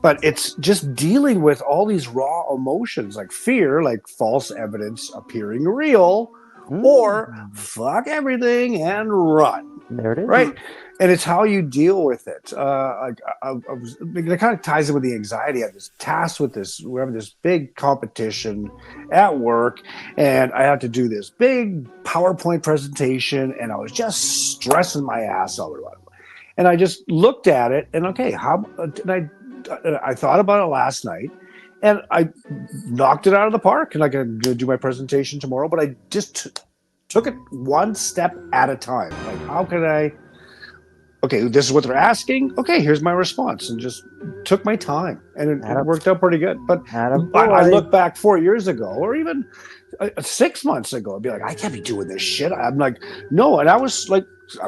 but it's just dealing with all these raw emotions, like fear, like false evidence appearing real, or fuck everything and run. There it is. Right. And it's how you deal with it. It kind of ties in with the anxiety. I was tasked with this. We're having this big competition at work, and I had to do this big PowerPoint presentation, and I was just stressing my ass over it. And I just looked at it, and okay, how did I thought about it last night, and I knocked it out of the park, and I can do my presentation tomorrow, but I just took it one step at a time. Like, how can I? Okay, this is what they're asking. Okay, here's my response, and just took my time, and it worked out pretty good. But I look back 4 years ago, or even 6 months ago, I'd be like, I can't be doing this shit. I'm like, no, and I was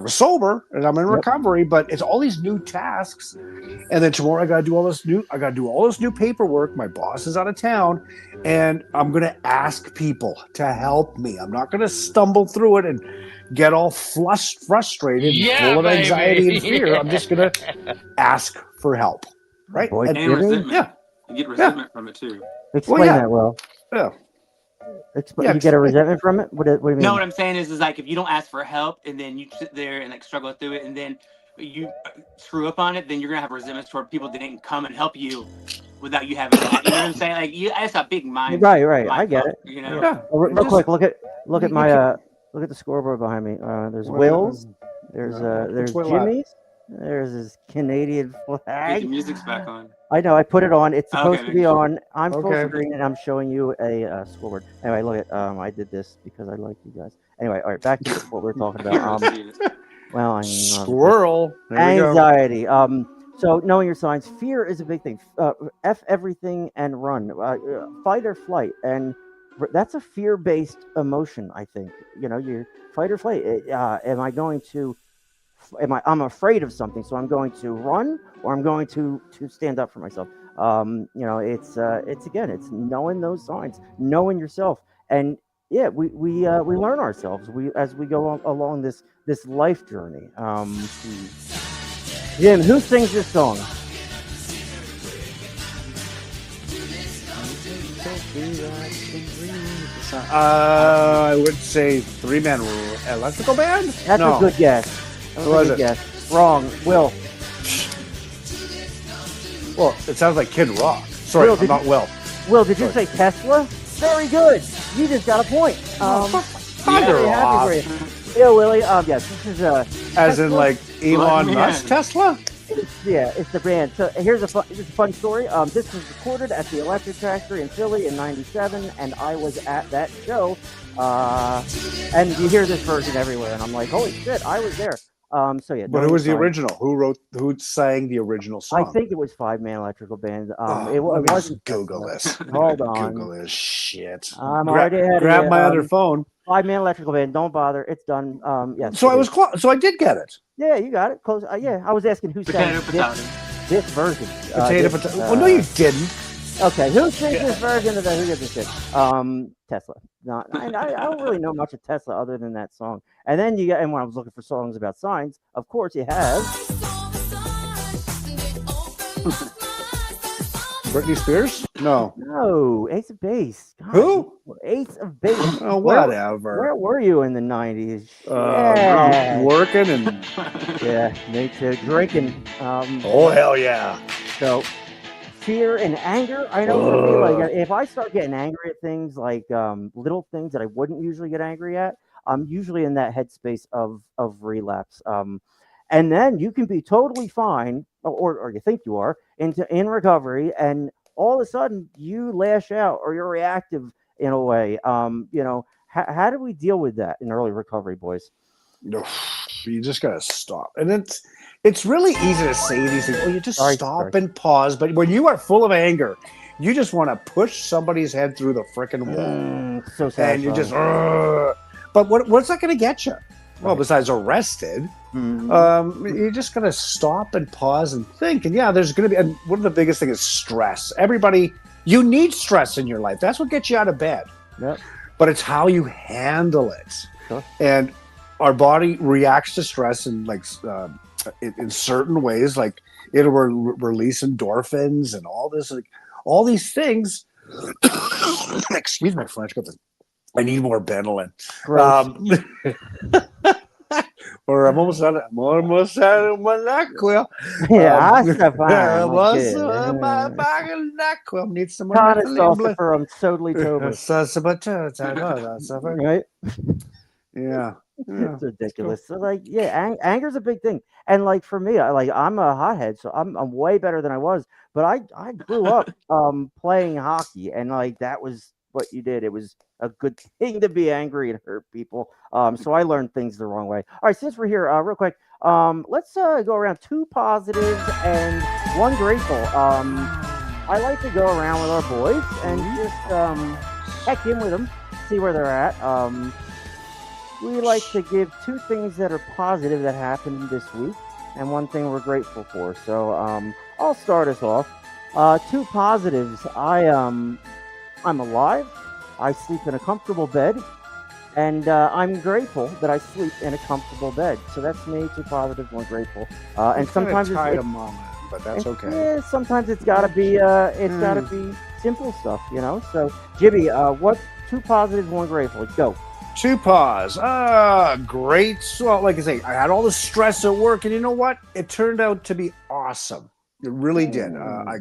sober, and I'm in recovery, but it's all these new tasks, and then tomorrow I got to do all this new paperwork. My boss is out of town, and I'm gonna ask people to help me. I'm not gonna stumble through it and get all frustrated, full of anxiety and fear. I'm just gonna ask for help, right? And resentment. Yeah, you get resentment from it too. Explain that well. Yeah. You get a resentment from it? What do you mean? No, what I'm saying is like, if you don't ask for help and then you sit there and like struggle through it, and then you screw up on it, then you're gonna have resentment toward people that didn't come and help you without you having that. You know what I'm saying? Like, that's a big mind. Right. I get it. Yeah. Real quick, look at my look at the scoreboard behind me. There's Will's. There's Jimmy's. There's his Canadian flag. The music's back on. I know. I put it on. It's supposed to be on. I'm full screen, and I'm showing you a scoreboard. Anyway, look at. I did this because I like you guys. Anyway, all right. Back to what we're talking about. Well, squirrel. Anxiety. So knowing your signs. Fear is a big thing. F everything and run. Fight or flight, and that's a fear-based emotion. I think. You fight or flight. I'm afraid of something, so I'm going to run, or I'm going to stand up for myself. It's knowing those signs, knowing yourself, and we learn ourselves as we go along this life journey. Jim, who sings this song? I would say Three Man Electrical Band. That's a good guess. Who was it? Wrong. Will. Well, it sounds like Kid Rock. Sorry, Will, not Will. Will, did you say Tesla? Very good. You just got a point. Very happy for you. Yeah, Willie. Yes, this is as in like Elon Musk Tesla. It's the band. So here's a fun story. This was recorded at the Electric Factory in Philly in '97, and I was at that show. And you hear this version everywhere, and I'm like, holy shit, I was there. So yeah. But who was the original? Who sang the original song? I think it was Five Man Electrical Band. It wasn't. Google this. Hold on. Google this shit. Grab my other phone. 5 Man Electrical Band. Don't bother. It's done. Yes. So I was close. So I did get it. Yeah, you got it. Close. Yeah, I was asking who sang this version. Potato. Well, no, you didn't. Okay, who sings this version of the Who Gives a Shit? Tesla. I don't really know much of Tesla other than that song. And then and when I was looking for songs about signs, of course you have Britney Spears? No, Ace of Base. God, who? Ace of Base. Oh, whatever. Where were you in the '90s? Working and me too. Drinking. Oh hell yeah! So. Fear and anger. I know for me, like if I start getting angry at things like little things that I wouldn't usually get angry at, I'm usually in that headspace of relapse. And then you can be totally fine, or you think you are, in recovery, and all of a sudden you lash out or you're reactive in a way. How do we deal with that in early recovery, boys? You just gotta stop, and it's really easy to say these things. Well, you just stop and pause. But when you are full of anger, you just want to push somebody's head through the freaking wall. So sad. And you just. But what's that going to get you? Well, besides arrested, you're just going to stop and pause and think. And there's going to be. And one of the biggest things is stress. Everybody, you need stress in your life. That's what gets you out of bed. Yep. But it's how you handle it. Sure. And our body reacts to stress and in certain ways, like it'll release endorphins and all this, like all these things. Excuse my French. I need more Benylin. Or I'm almost out of NyQuil. Yeah, need some more. I'm totally right. Yeah. It's ridiculous. So anger's a big thing. And like for me, I'm a hothead, so I'm way better than I was. But I grew up playing hockey, and that was what you did. It was a good thing to be angry and hurt people. So I learned things the wrong way. All right, since we're here, real quick, let's go around 2 positives and 1 grateful. I like to go around with our boys and just check in with them, see where they're at. We like to give 2 things that are positive that happened this week and 1 thing we're grateful for. So I'll start us off. 2 positives. I'm alive. I sleep in a comfortable bed. And I'm grateful that I sleep in a comfortable bed. So that's me, 2 positives, 1 grateful. And sometimes it's moment, but that's okay. Yeah, sometimes it's gotta be simple stuff, So Jimmy, what 2 positives, 1 grateful? Go. 2 pause. Great. So, like I say, I had all the stress at work, and you know what? It turned out to be awesome. It really did. I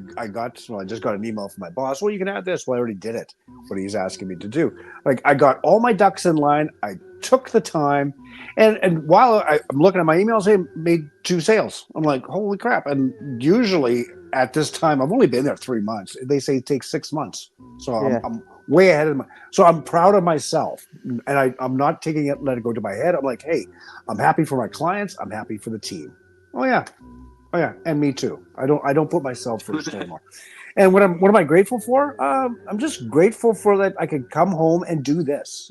just got an email from my boss. Well, you can add this. Well, I already did it. What he's asking me to do. I got all my ducks in line. I took the time, and while I'm looking at my emails, I made 2 sales. I'm like, holy crap! And usually at this time, I've only been there 3 months. They say it takes 6 months. So I'm way ahead of so I'm proud of myself, and I'm not let it go to my head. I'm like, hey, I'm happy for my clients. I'm happy for the team. Oh yeah, and me too. I don't put myself first anymore. And what am I grateful for? I'm just grateful for that I could come home and do this,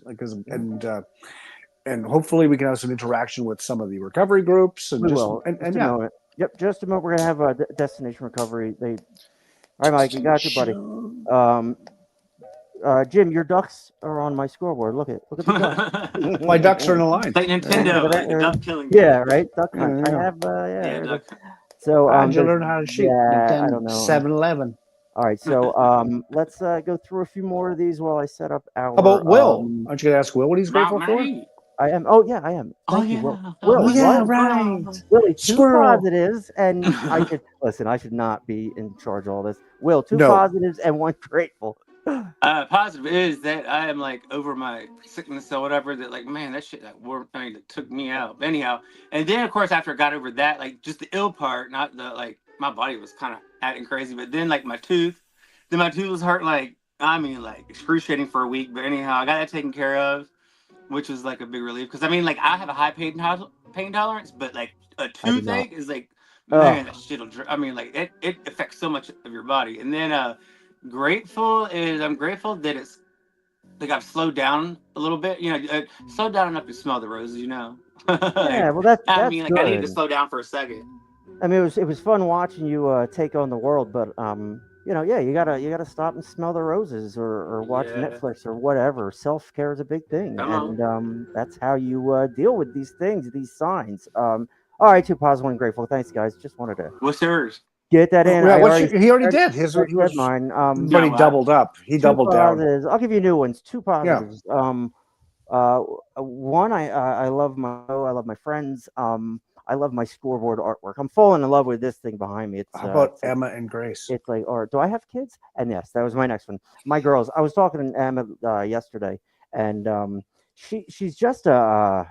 and hopefully we can have some interaction with some of the recovery groups. And Yep, just a moment. We're gonna have a destination recovery. All right, Mike, you got you, buddy. Jim, your ducks are on my scoreboard. Look at the ducks. My ducks are in a line. Like Nintendo, duck killing. Yeah, right. Duck hunt. I have. Duck. So how'd you learn how to shoot? I don't know. 7-Eleven. All right, so let's go through a few more of these while I set up our. How about Will? Aren't you gonna ask Will what he's grateful for? I am. Oh yeah, I am. Thank you, Will. Right. Willie, 2 positives, and I should not be in charge of all this. Will, 2 positives and 1 grateful. Positive is that I am like over my sickness or whatever. That like, man, that shit like wore. I mean, it took me out. But anyhow, and then of course after I got over that, like just the ill part, not the like my body was kind of acting crazy. But then like then my tooth was hurt. Like I mean, like excruciating for a week. But anyhow, I got that taken care of, which was like a big relief. Because I mean, like I have a high pain tolerance, but like a I do not. toothache is like, man, that Oh, shit'll. I mean, like it affects so much of your body. And then grateful is I'm grateful that it's like I've slowed down a little bit. You know, slow down enough to smell the roses. You know, yeah. like Well, that's I mean, like I need to good. slow down for a second. I mean, it was fun watching you take on the world, but yeah, you gotta stop and smell the roses or watch Yeah, Netflix or whatever. Self care is a big thing, come on. and that's how you deal with these things, these signs. All right, too positive and grateful. Thanks, guys. Just wanted to What's yours? get that in. Yeah, I what's already your, he already already did. He said was, mine. but No, he what? doubled up. He Two doubled down. positives. I'll give you new ones. Two Yeah. positives. One, I love my friends. I love my scoreboard artwork. I'm falling in love with this thing behind me. How about It's like Emma and Grace? it's like, or do I have kids? And yes, that was my next one. My girls. I was talking to Emma yesterday, and she's just a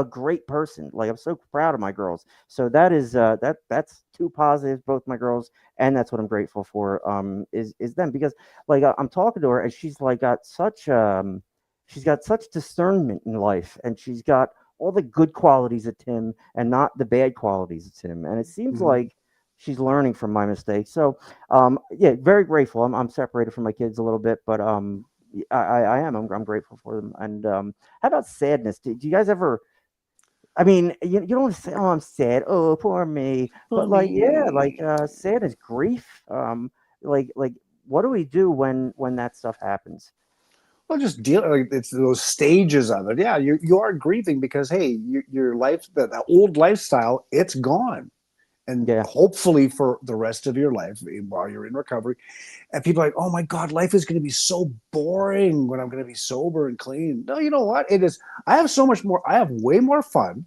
great person. Like I'm so proud of my girls. So that is that's two positives, both my girls, and that's what I'm grateful for. Is them because like I'm talking to her, and she's got such discernment in life, and she's got all the good qualities of Tim and not the bad qualities of Tim. And it seems Mhm. like she's learning from my mistakes. So, yeah, very grateful. I'm separated from my kids a little bit, but I am. I'm grateful for them. And how about sadness? Do you guys ever? I mean, you don't want to say, "Oh, I'm sad. Oh, poor me." For But like, yeah, like me. sadness, grief. Like, what do we do when that stuff happens? Well, just deal. Like, it's those stages of it. Yeah, you are grieving because hey, your life, that old lifestyle, it's gone, and Yeah, hopefully for the rest of your life while you're in recovery. And people are like, oh my god, life is going to be so boring when I'm going to be sober and clean. No, you know what? It is. I have so much more. I have way more fun.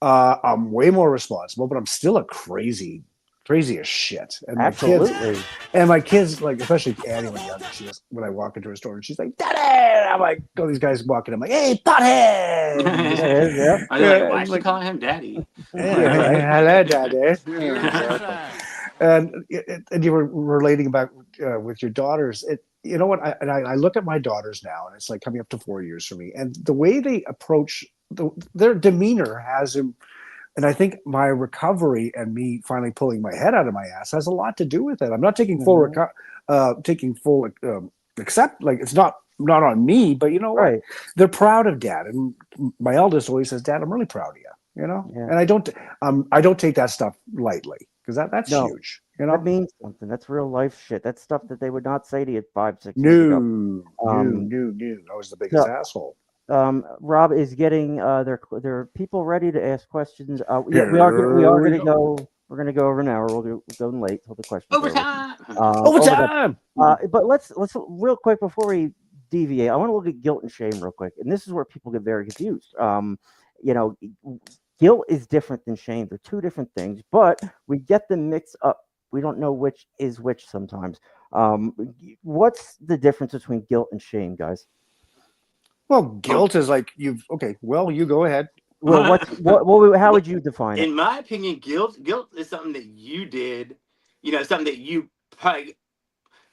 I'm way more responsible, but I'm still a crazy as shit. absolutely. And my kids, like especially Annie when younger, she just when I walk into her store and she's like, "Daddy!" I'm like, oh, these guys walking. I'm like, "Hey, pothead!" And just Yeah, yeah, I was like, yeah, why and is she like, calling him daddy? yeah, right. hello, Daddy. You're Yeah, in the exactly. trap. And you were relating about with your daughters. You know what? I look at my daughters now, and it's like coming up to 4 years for me, and the way they approach their demeanor has and I think my recovery and me finally pulling my head out of my ass has a lot to do with it. I'm not taking Mhm. taking full accept, like it's not on me, but you know what? Right. They're proud of dad, and my eldest always says, "Dad, I'm really proud of you." You know, Yeah. and I don't take that stuff lightly because that's No, huge. You that know, means something. That's real life shit. That's stuff that they would not say to you 5, 6 years ago. Um, no. I was the biggest so asshole. Rob is getting their people ready to ask questions. Yeah, we Here are we gonna go. go. We're gonna go over an hour. We're going late till the questions are over. Overtime. Over that. Overtime. But let's real quick before we deviate. I want to look at guilt and shame real quick, and this is where people get very confused. You know, guilt is different than shame. They're two different things, but we get them mixed up. We don't know which is which sometimes. Um, what's the difference between guilt and shame, guys? Well, guilt is like you've okay. Well, you go ahead. Well, how would you define it? In my opinion, guilt is something that you did. You know, something that you probably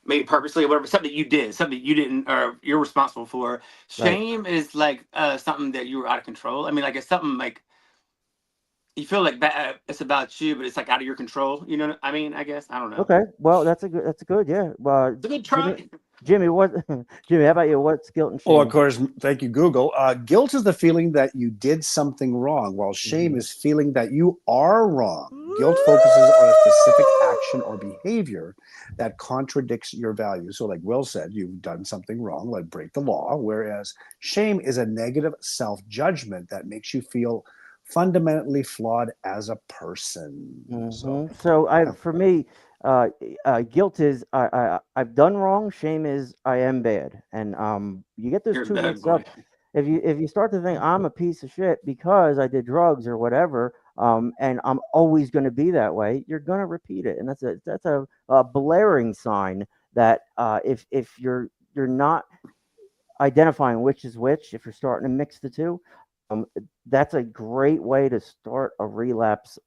maybe purposely or whatever, something you did, something you didn't, or you're responsible for. Right. Shame is like something that you were out of control. I mean, like it's something like you feel like it's about you, but it's like out of your control. You know, what I mean, I guess I don't know. Okay. Well, that's a good. Yeah. It's a good Jimmy, try. Jimmy, what? Jimmy, how about you? What's guilt and Oh, of shame? course. Thank you, Google. Guilt is the feeling that you did something wrong, while shame Mhm. is feeling that you are wrong. Guilt focuses on a specific action or behavior that contradicts your values. So, like Will said, you've done something wrong, like break the law, whereas shame is a negative self judgment that makes you feel fundamentally flawed as a person. So, So yeah. for me, uh, guilt is I've done wrong. Shame is I am bad, and you get those You're a two bad mixed boy. up. If you start to think I'm a piece of shit because I did drugs or whatever, and I'm always going to be that way, you're going to repeat it, and that's a blaring sign that if you're not identifying which is which, if you're starting to mix the two, um, that's a great way to start a relapse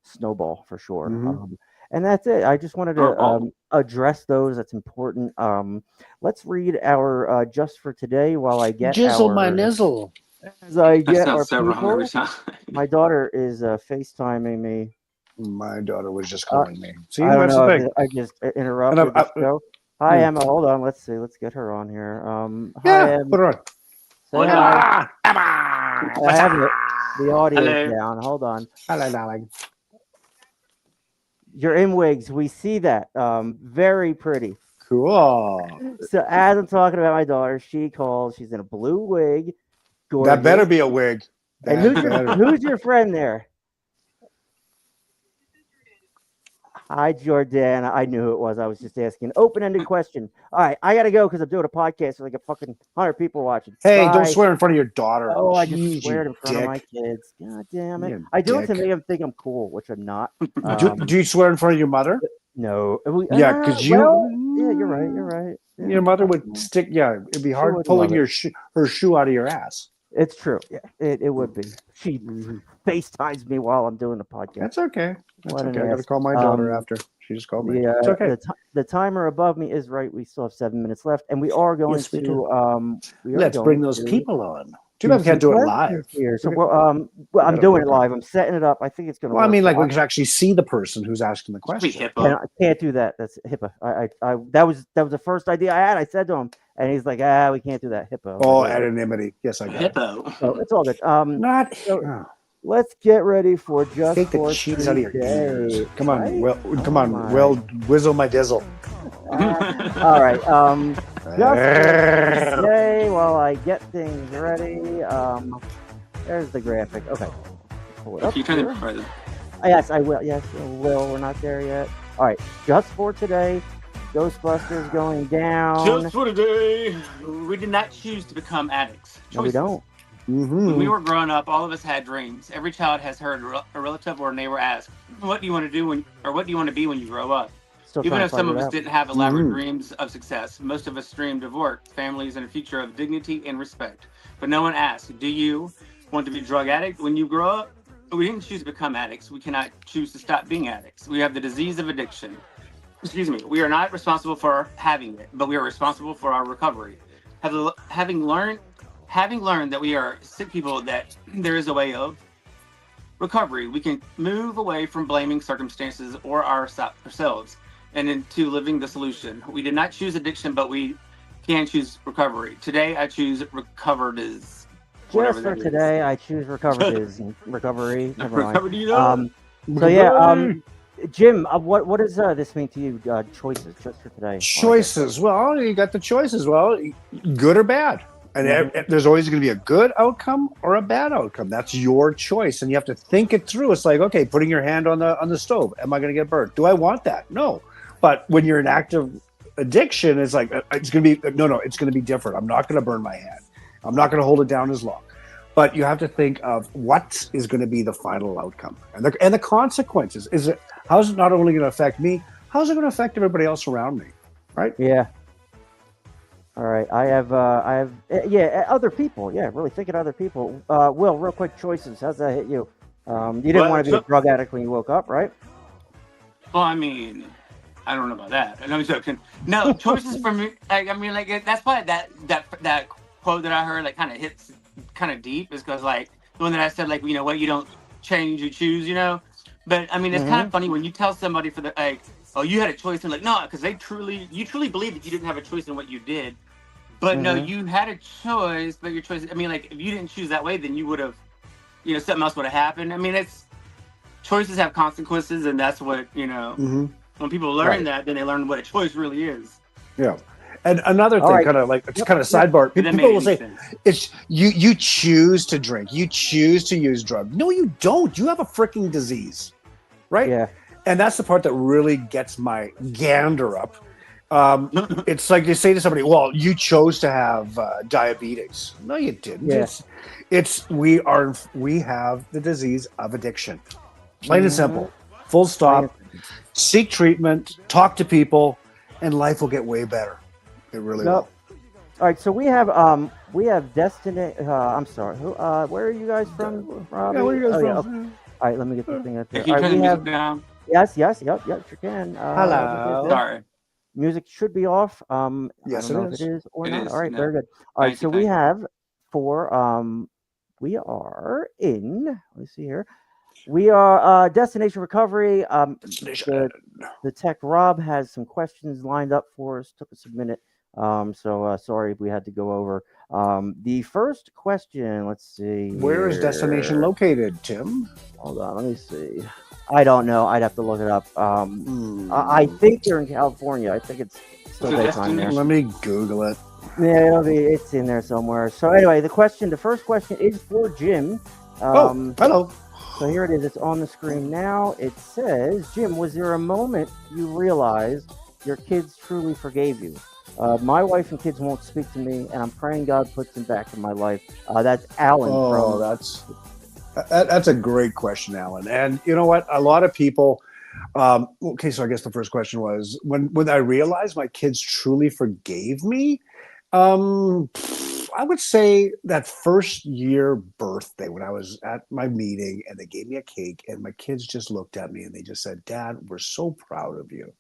snowball for sure. Mhm. And that's it. I just wanted to address those. That's important. Let's read our just for today while I get Jizzle my our nizzle. as I That get our sounds so wrong every people. time. My daughter is FaceTiming me. My daughter was just Uh, calling me. See, I don't that's the know thing. if I just And interrupted the show. Hi Hmm. Emma, hold on. Let's see. Let's get her on here. Hi Yeah, Em. put her on. Say What hi. Emma! Emma! I What's have up? the audio Hello. down. Hold on. Hello, darling. You're in wigs. We see that. Very pretty. Cool. So as I'm talking about my daughter, she calls. She's in a blue wig. Gorgeous. That better be a wig. And That better. who's your friend there? Hi, Jordana. I knew who it was. I was just asking. Open-ended question. All right, I gotta go because I'm doing a podcast with like a fucking 100 people watching. Hey, Bye. don't swear in front of your daughter. Oh, I Jeez, just sweared you in front of my dick. kids. God damn it! You I do it to dick. make them think I'm cool, which I'm not. Do you swear in front of your mother? No. Yeah, because you. Well, yeah, you're right. You're right. Yeah, Your mother would stick. Yeah, it'd be hard would pulling love her shoe out of your ass. It's true. Yeah, it would be. She FaceTimes me while I'm doing the podcast. That's okay. That's What an okay. I got to ass. call my daughter after. She just called me. The It's okay. the timer above me is right. We still have 7 minutes left, and we are going Yes, we to do. we are Let's going bring those to people on. Too do bad we can't some do it questions live. here. So We well, I'm gotta doing it work on live. I'm setting it up. I think it's going to Well, I work. mean, like So we can actually see the person who's asking the Be question. HIPAA. can't do that. That's HIPAA. I that was the first idea I had. I said to him, and he's like, we can't do that. HIPAA. Oh, Like, anonymity. Yes, I got it. HIPAA. so it's all good. Not. So Oh, let's get ready for just take the for cheese out of your ears. today. Come on, Right? well, come Oh on, my. well, whizzle my dizzle. All right. Just for today, while I get things ready. There's the graphic. Okay. Pull it up You turn here. it. Yes, I will. Yes, I will. We're not there yet. All right. Just for today, Ghostbusters going down. Just for today, we did not choose to become addicts. No, we Choices. don't. When we were growing up, all of us had dreams. Every child has heard a relative or a neighbor ask, "What do you want to do what do you want to be when you grow up?" Still Even trying if to some find of it us out. didn't have elaborate dreams of success, most of us dreamed of work, families, and a future of dignity and respect. But no one asked, "Do you want to be a drug addict when you grow up?" We didn't choose to become addicts. We cannot choose to stop being addicts. We have the disease of addiction. Excuse me. We are not responsible for having it, but we are responsible for our recovery. Having learned that we are sick people, that there is a way of recovery. We can move away from blaming circumstances or ourselves and into living the solution. We did not choose addiction, but we can choose recovery. Today, I choose recovered as Just for today, I choose recovered is recovery. Never mind. So yeah, Jim, what does this mean to you? Choices just for today. Choices. Well, you got the choices. Well, good or bad. And there's always going to be a good outcome or a bad outcome. That's your choice, and you have to think it through. It's like, okay, putting your hand on the stove. Am I going to get burnt? Do I want that? No. But when you're in active addiction, it's like it's going to be no. It's going to be different. I'm not going to burn my hand. I'm not going to hold it down as long. But you have to think of what is going to be the final outcome and the consequences. How's it not only going to affect me? How's it going to affect everybody else around me? Right? Yeah. All right, I have other people. Yeah, really thinking other people. Will, real quick, choices. How's that hit you? You didn't want to be a drug addict when you woke up, right? Well, I mean, I don't know about that. I'm joking. No, choices for me. I mean, like that's why that quote that I heard like kind of hits kind of deep is because like the one that I said like what you don't change, you choose. But I mean, it's kind of funny when you tell somebody for the like, oh, you had a choice, and like no, because you truly believe that you didn't have a choice in what you did. But no, you had a choice, but your choice. I mean, like if you didn't choose that way, then you would have, something else would have happened. I mean, choices have consequences, and that's what When people learn that, then they learn what a choice really is. Yeah, and another thing, kind of like it's kind of sidebar. People will say, "It's you choose to drink, you choose to use drugs." No, you don't. You have a freaking disease, right? Yeah, and that's the part that really gets my gander up. It's like you say to somebody, "Well, you chose to have diabetes." No, you didn't. Yeah. We have the disease of addiction. Plain and simple. Full stop. Seek treatment. Talk to people, and life will get way better. It really Yep. will. All right, so we have Destiny. I'm sorry. Who? Where are you guys from, Robbie? Yeah, where are you guys Oh yeah. from? Okay. All right, let me get the thing up here. Can All you right, turn the we music have down? yes, yep, sure can. Let me get this. Hello. Sorry. Music should be off. I Yes, don't it know if it is. is or It not. All is. right, very No. good. All right, Thank you. so we Thank you. have for we are in. Let me see here. We are Destination Recovery. The the tech Rob has some questions lined up for us. Took us a minute. So sorry we had to go over. The first question. Let's see Where is destination here. located, Tim? Hold on. Let me see. I don't know. I'd have to look it up. I Hmm. think they're in California. I think it's still So daytime there. Let me Google it. Yeah, it's in there somewhere. So anyway, the first question is for Jim. Oh, hello. So here it is. It's on the screen now. It says, Jim, was there a moment you realized your kids truly forgave you? My wife and kids won't speak to me, and I'm praying God puts them back in my life. That's Alan Oh, from. that's a great question, Alan. And you know what? A lot of people. Okay, so I guess the first question was when I realized my kids truly forgave me. Um, I would say that first year birthday when I was at my meeting and they gave me a cake and my kids just looked at me and they just said, "Dad, we're so proud of you."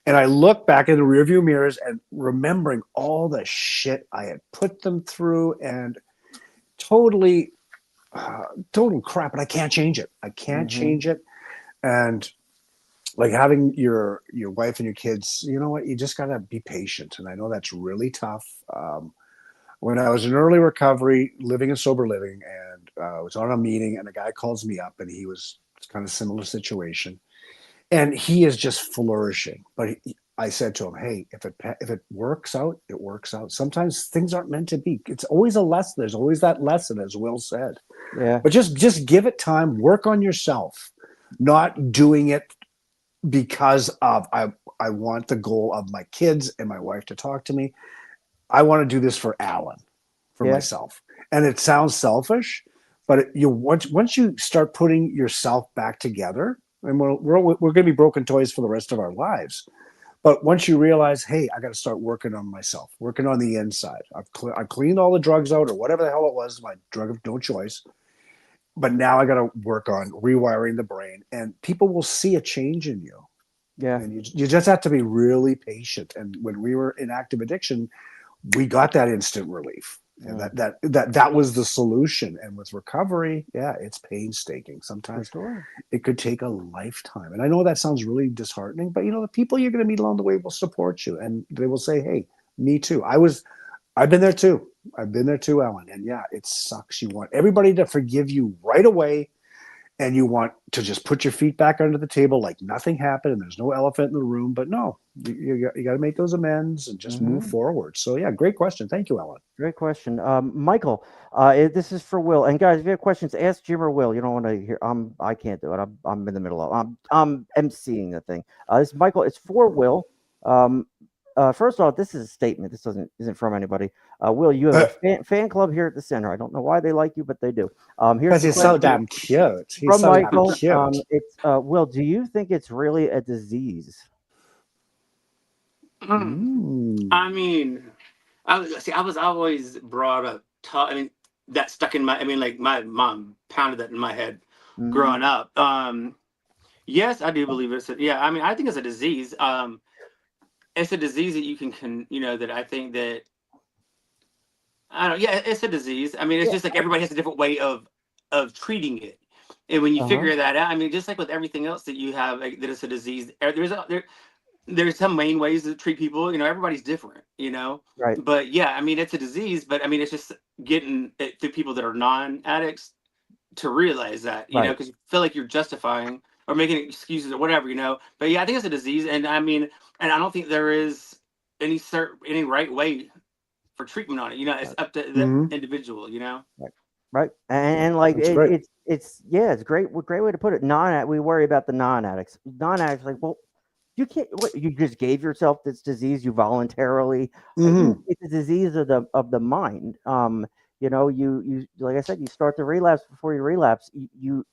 And I look back in the rearview mirrors and remembering all the shit I had put them through and totally, total crap, and I can't change it. I can't Mhm. change it. And like having your wife and your kids, you know what? You just gotta be patient, and I know that's really tough. When I was in early recovery, living in sober living, and I was on a meeting, and a guy calls me up, and he was kind of similar situation, and he is just flourishing. But I said to him, "Hey, if it works out, it works out. Sometimes things aren't meant to be. It's always a lesson. There's always that lesson, as Will said. Yeah. But just give it time. Work on yourself, not doing it because of I want the goal of my kids and my wife to talk to me. I want to do this for Alan, for Yeah. myself. And it sounds selfish, but once you start putting yourself back together, and we're going to be broken toys for the rest of our lives. But once you realize, hey, I got to start working on myself, working on the inside. I've cleaned all the drugs out or whatever the hell it was, my drug of no choice. But now I got to work on rewiring the brain, and people will see a change in you. Yeah. And you just have to be really patient. And when we were in active addiction, we got that instant relief, and Mm, that was the solution. And with recovery, yeah, it's painstaking. for Sometimes sure. it could take a lifetime, and I know that sounds really disheartening, but you know the people you're going to meet along the way will support you, and they will say, hey, me too. I've been there too. I've been there too, Alan. And yeah, it sucks. You want everybody to forgive you right away, and you want to just put your feet back under the table like nothing happened and there's no elephant in the room. But no, you got to make those amends and just move Hmm. forward. So yeah, great question. Thank you, Alan. Great question, Michael. This is for Will. And guys, if you have questions, ask Jim or Will. You don't want to hear. I can't do it. I'm in the middle of. I'm emceeing the thing. This is Michael. It's for Will. Um, First off, this is a statement. This isn't from anybody. Will, you have a fan club here at the center. I don't know why they like you, but they do. Here's Because the he's so question damn cute. He's from so damn Michael. cute. It's Will. Do you think it's really a disease? I Mm. mean, I was always brought up taught. I mean, that stuck in my. I mean, like my mom pounded that in my head Mm, growing up. Yes, I do believe it's. Yeah, I mean, I think it's a disease. It's a disease that you that I think that I don't. Yeah, it's a disease. I mean, it's yeah. just like everybody has a different way of treating it, and when you Uh huh. figure that out, I mean, just like with everything else that you have, like, that it's a disease. There's some main ways to treat people. Everybody's different. Right. But yeah, I mean, it's a disease. But I mean, it's just getting it to people that are non-addicts to realize that. Right. Because you feel like you're justifying or making excuses or whatever. But yeah, I think it's a disease, and I mean, and I don't think there is any right way for treatment on it. It's Right. up to the Hmm. individual. Right. Right. Yeah, And like that's great. it's yeah, it's great. Great way to put it. We worry about the non-addicts. Non-addicts like, well, you can't. What, you just gave yourself this disease. You voluntarily. Hmm. It's a disease of the mind. You like I said, you start the relapse before you relapse. You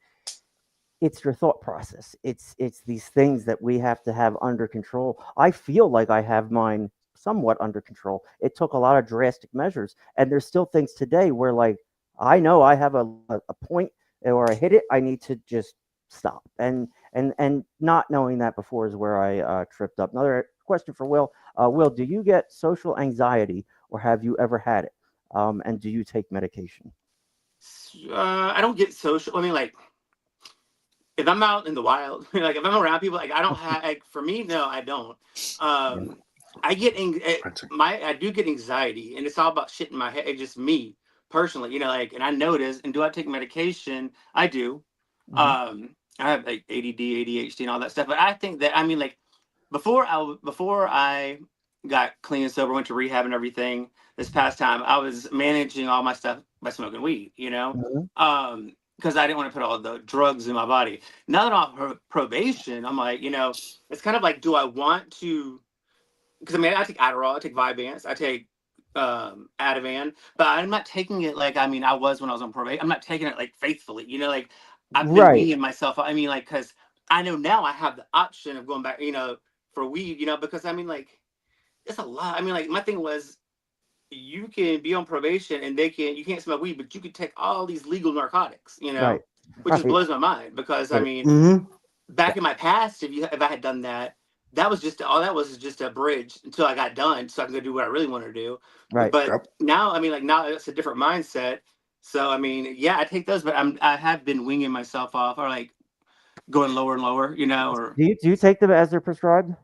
it's your thought process. It's these things that we have to have under control. I feel like I have mine somewhat under control. It took a lot of drastic measures, and there's still things today where like I know I have a point or I hit it, I need to just stop. And not knowing that before is where I tripped up. Another question for Will. Will, do you get social anxiety or have you ever had it? And do you take medication? I don't get social. I mean, like if I'm out in the wild, like if I'm around people, like I don't have. Like for me, no, I don't. Yeah. I get I do get anxiety, and it's all about shit in my head. It's just me personally, like, and I notice. And do I take medication? I do. Mhm. I have like ADD, ADHD, and all that stuff. But I think that I mean, like before I got clean and sober, went to rehab and everything. This past time, I was managing all my stuff by smoking weed. Mhm. Because I didn't want to put all the drugs in my body. Now that I'm on probation, I'm like, it's kind of like, do I want to? Because I mean, I take Adderall, I take Vyvanse, I take Ativan, but I'm not taking it like I mean I was when I was on probation. I'm not taking it like faithfully, like I've been Right. weaning myself. I mean, like because I know now I have the option of going back, for weed, because I mean, like it's a lot. I mean, like my thing was you can be on probation and you can't smoke weed, but you could take all these legal narcotics, Right. which just Right. blows my mind because I Right. mean Mm-hmm. back in my past, if I had done that, that was just all that was just a bridge until I got done, so I can go do what I really want to do. Right. But Yep. now, I mean, like now it's a different mindset. So I mean, yeah, I take those, but I have been winging myself off or like going lower and lower, or Do you take them as they're prescribed?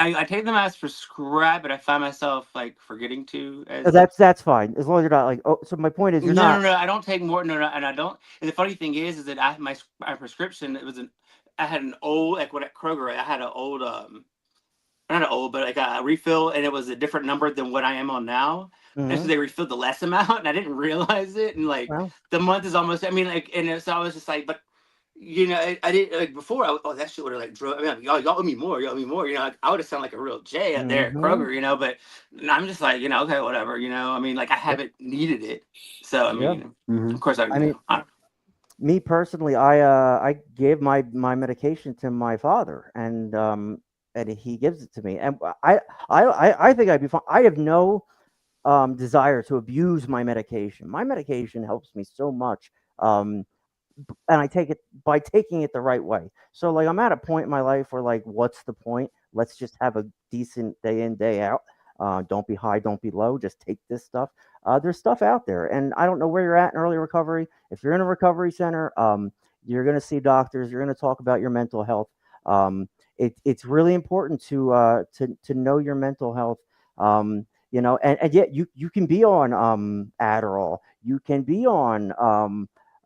I take them as prescribed, but I find myself like forgetting to as. That's fine as long as you're not like. Oh, so my point is you're No, no, not. no. I don't take more. No, no, and I don't. And the funny thing is that my prescription. I had an old like what at Kroger. I had an old not an old, but like a refill, and it was a different number than what I am on now. And so Mhm. they refilled the less amount, and I didn't realize it. And like Well, the month is almost. I mean, like, and so I was just like, but I didn't like before. Oh, that shit would have like drove. I mean, like, y'all owe me more. Y'all owe me more. Like, I would have sounded like a real J out there at mhm. Kroger. But I'm just like, okay, whatever. I mean, like I Yep. haven't needed it, so I Yeah. mean, Mm-hmm. of course I mean, I me personally, I gave my medication to my father, and he gives it to me, and I think I'd be fine. I have no desire to abuse my medication. My medication helps me so much. Um, and I take it by taking it the right way. So like I'm at a point in my life where like what's the point? Let's just have a decent day in day out. Don't be high, don't be low. Just take this stuff. There's stuff out there, and I don't know where you're at in early recovery. If you're in a recovery center, you're going to see doctors. You're going to talk about your mental health. It's really important to know your mental health. And yet you can be on Adderall. You can be on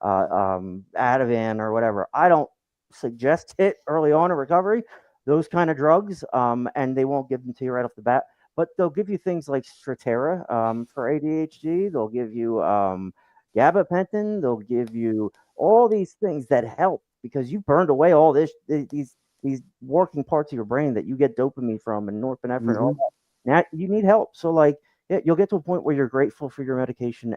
Ativan or whatever. I don't suggest it early on in recovery, those kind of drugs, and they won't give them to you right off the bat. But they'll give you things like Strattera for ADHD. They'll give you gabapentin. They'll give you all these things that help because you burned away all these working parts of your brain that you get dopamine from and norepinephrine and all Mm-hmm. that. Now you need help. So like you'll get to a point where you're grateful for your medication.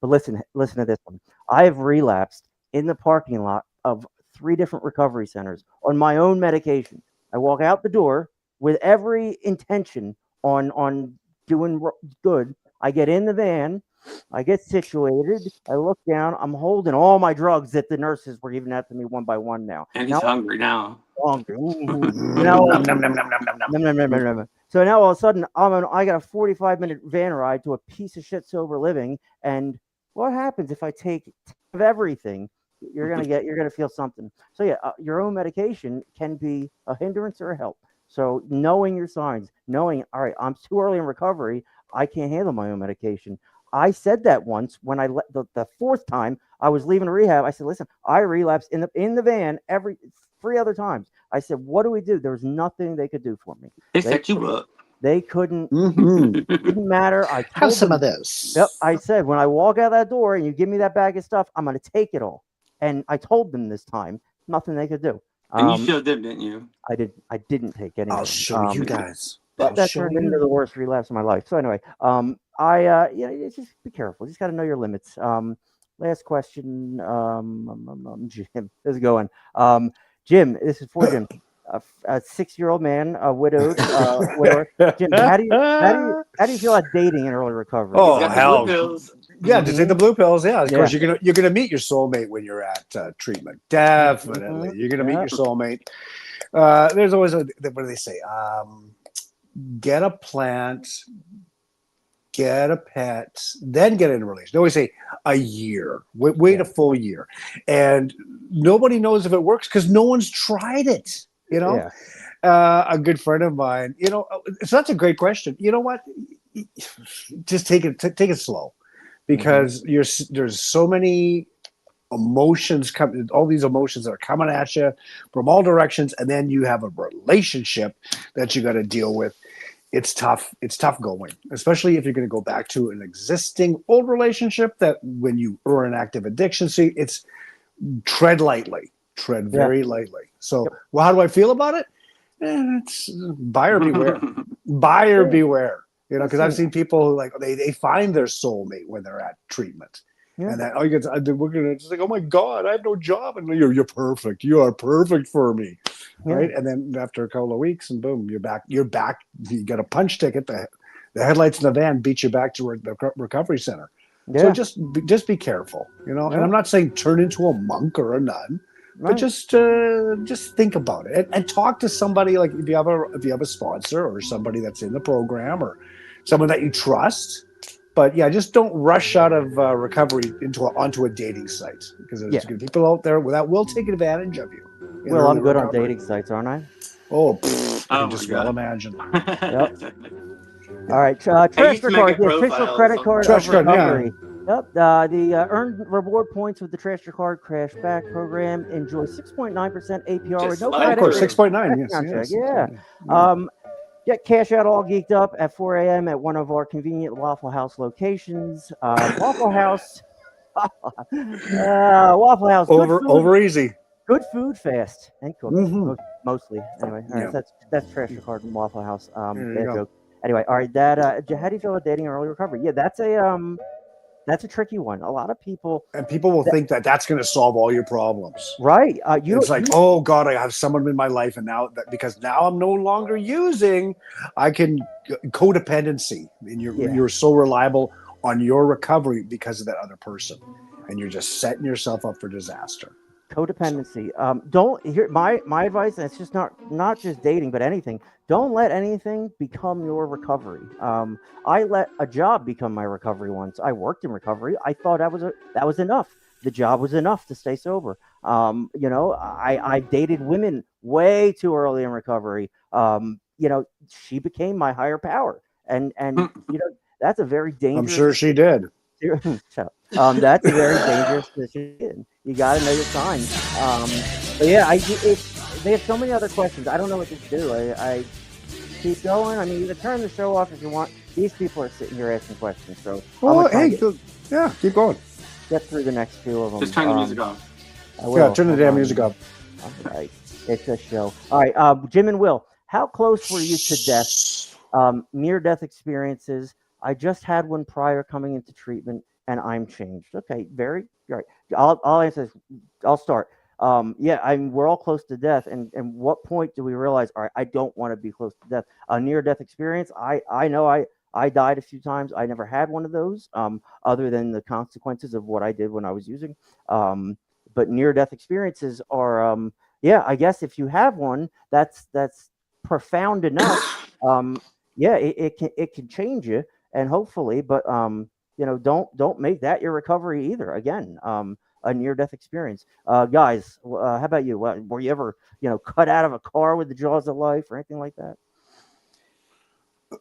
But listen to this one. I have relapsed in the parking lot of 3 different recovery centers on my own medication. I walk out the door with every intention on doing good. I get in the van, I get situated, I look down, I'm holding all my drugs that the nurses were giving out to me one by one now. and he's Now hungry now. I'm hungry. Mhm. So now Nom, nom, nom, nom, nom, nom, nom. no, no, no, no, no, no. So now all of a sudden, I got a 45-minute van ride to a piece of shit sober living. And what happens if I take 10 of everything? You're gonna feel something. So yeah, your own medication can be a hindrance or a help. So knowing your signs, knowing all right, I'm too early in recovery, I can't handle my own medication. I said that once when the fourth time I was leaving rehab. I said, listen, I relapsed in the van every 3 other times. I said, "What do we do?" There was nothing they could do for me. They They set you up. they couldn't. Mm-hmm. Didn't matter. I Have told some of them. Yep. this. I said when I walk out that door and you give me that bag of stuff, I'm going to take it all. And I told them this time, nothing they could do. And you Um, showed them, didn't you? I didn't take I'll anything. show you guys. But I'll that show turned into you. the worst relapse of my life. So anyway, it's just be careful. You just got to know your limits. last question. Jim, this is going. Jim, this is for Jim. A 6-year-old man, widowed, widower. Jim, how do you feel about dating in early recovery? He's Oh got the blue hell, pills. yeah! To take the blue pills, yeah. Of course, Yeah. you're gonna meet your soulmate when you're at treatment. Definitely, you're gonna meet Yeah. your soulmate. There's always what do they say? Get a plant, get a pet, then get in a relationship. They always say a year. Wait a full year, and nobody knows if it works because no one's tried it. You know, Yeah. a good friend of mine. You know, so that's a great question. You know what? Just take it slow, because there's so many emotions come, all these emotions that are coming at you from all directions, and then you have a relationship that you got to deal with. It's tough. It's tough going, especially if you're going to go back to an existing old relationship that when you are an active addiction. See, it's tread lightly, tread Yeah. very lightly. So, well, how do I feel about it? It's buyer beware, buyer beware. You know, because I've seen people who, like, they find their soulmate when they're at treatment. Yeah. And then we're gonna just like, oh my God, I have no job, and you're perfect. You are perfect for me, Yeah. right? And then after a couple of weeks, and boom, you're back. You're back. You got a punch ticket. The headlights in the van beat you back to the recovery center. So Yeah. just be careful, you know. And Yeah. I'm not saying turn into a monk or a nun, but Right. just think about it, and talk to somebody, like if you have a sponsor or somebody that's in the program or someone that you trust. But yeah, just don't rush out of recovery onto a dating site, because there's Yeah. going to be people out there that will take advantage of you in Well, early I'm good on recovery. dating sites, aren't I? Oh, I Oh can my just well god. imagine. Yep. Yeah. All right. I used to Treasure make card, a the official profile or credit card something. of Trash card, yeah. recovery. Yep. The earned reward points with the Treasure Card Cashback Program. Enjoy 6.9% APR with Just no Oh, of like credit course, or 6.9. Yes, background check. yes. Yeah. Yeah. Get cash out all geeked up at 4 a.m. at one of our convenient Waffle House locations. Waffle House. Waffle House. Over easy. Good food, fast and cooked. Hmm. Mostly, anyway. All right, Yeah. that's Treasure Card and Waffle House. There you Bad go. joke. Anyway, all right. How do you feel about dating early recovery? Yeah, that's a tricky one. A lot of people, And people will that, think that that's going to solve all your problems. right? You It's don't. like, oh God, I have someone in my life, and now that because now I'm no longer using, I can codependency, and Yeah. you're so reliable on your recovery because of that other person, and you're just setting yourself up for disaster. So, Codependency. Don't hear my advice, and it's just not just dating, but anything. Don't let anything become your recovery. I let a job become my recovery once. I worked in recovery. I thought that was enough. The job was enough to stay sober. I dated women way too early in recovery. She became my higher power, and that's a very I'm dangerous. sure she did. Shut up. That's a very dangerous position. You got to know your signs. But yeah, they have so many other questions. I don't know what to do. I keep going. I mean, you can turn the show off if you want. These people are sitting here asking questions, so I'm Oh, gonna try hey, and yeah, keep going. get through the next few of them. Just turn the music off. I will. Yeah, turn the Hold damn on. music up. All right, it's a show. All right, Jim and Will, how close were you to death? Near-death experiences. I just had one prior coming into treatment, and I'm changed. Okay, very all right. I'll answer this. I'll start. Yeah, we're all close to death, and what point do we realize? All right, I don't want to be close to death. A near-death experience. I know I died a few times. I never had one of those. Other than the consequences of what I did when I was using. But near-death experiences are. Yeah, I guess if you have one, that's profound enough. Yeah, it can change you, and hopefully, but don't make that your recovery either. Again, a near-death experience. Guys, how about you? Were you ever cut out of a car with the jaws of life or anything like that?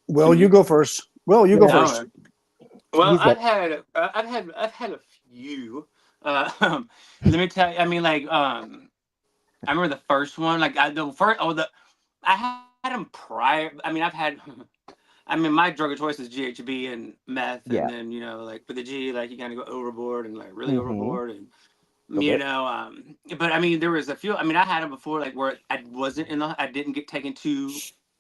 Well, you go first. Well, you go Yeah. first. No. Well, He's got. I've had a few. Let me tell you. I mean, like, I remember the first one. Like, I had them prior. I mean, I've had. I mean, my drug of choice is GHB and meth, and Yeah. then like with the G, like you kind of go overboard and like really Mm-hmm. overboard, and A bit. But I mean, there was a few. I mean, I had them before, like where I didn't get taken to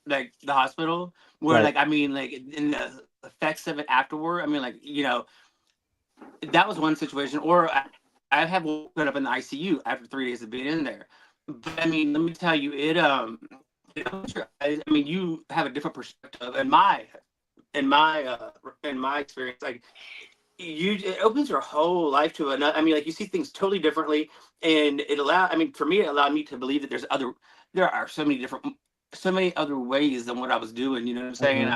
like the hospital, where Right. like I mean, like in the effects of it afterward. I mean, like that was one situation. Or I have woken up in the ICU after 3 days of being in there. But I mean, let me tell you, it opens your eyes. I mean, you have a different perspective. In my experience, like it opens your whole life to another. I mean, like you see things totally differently, and I mean, for me, it allowed me to believe that there are so many other ways than what I was doing. You know what I'm saying?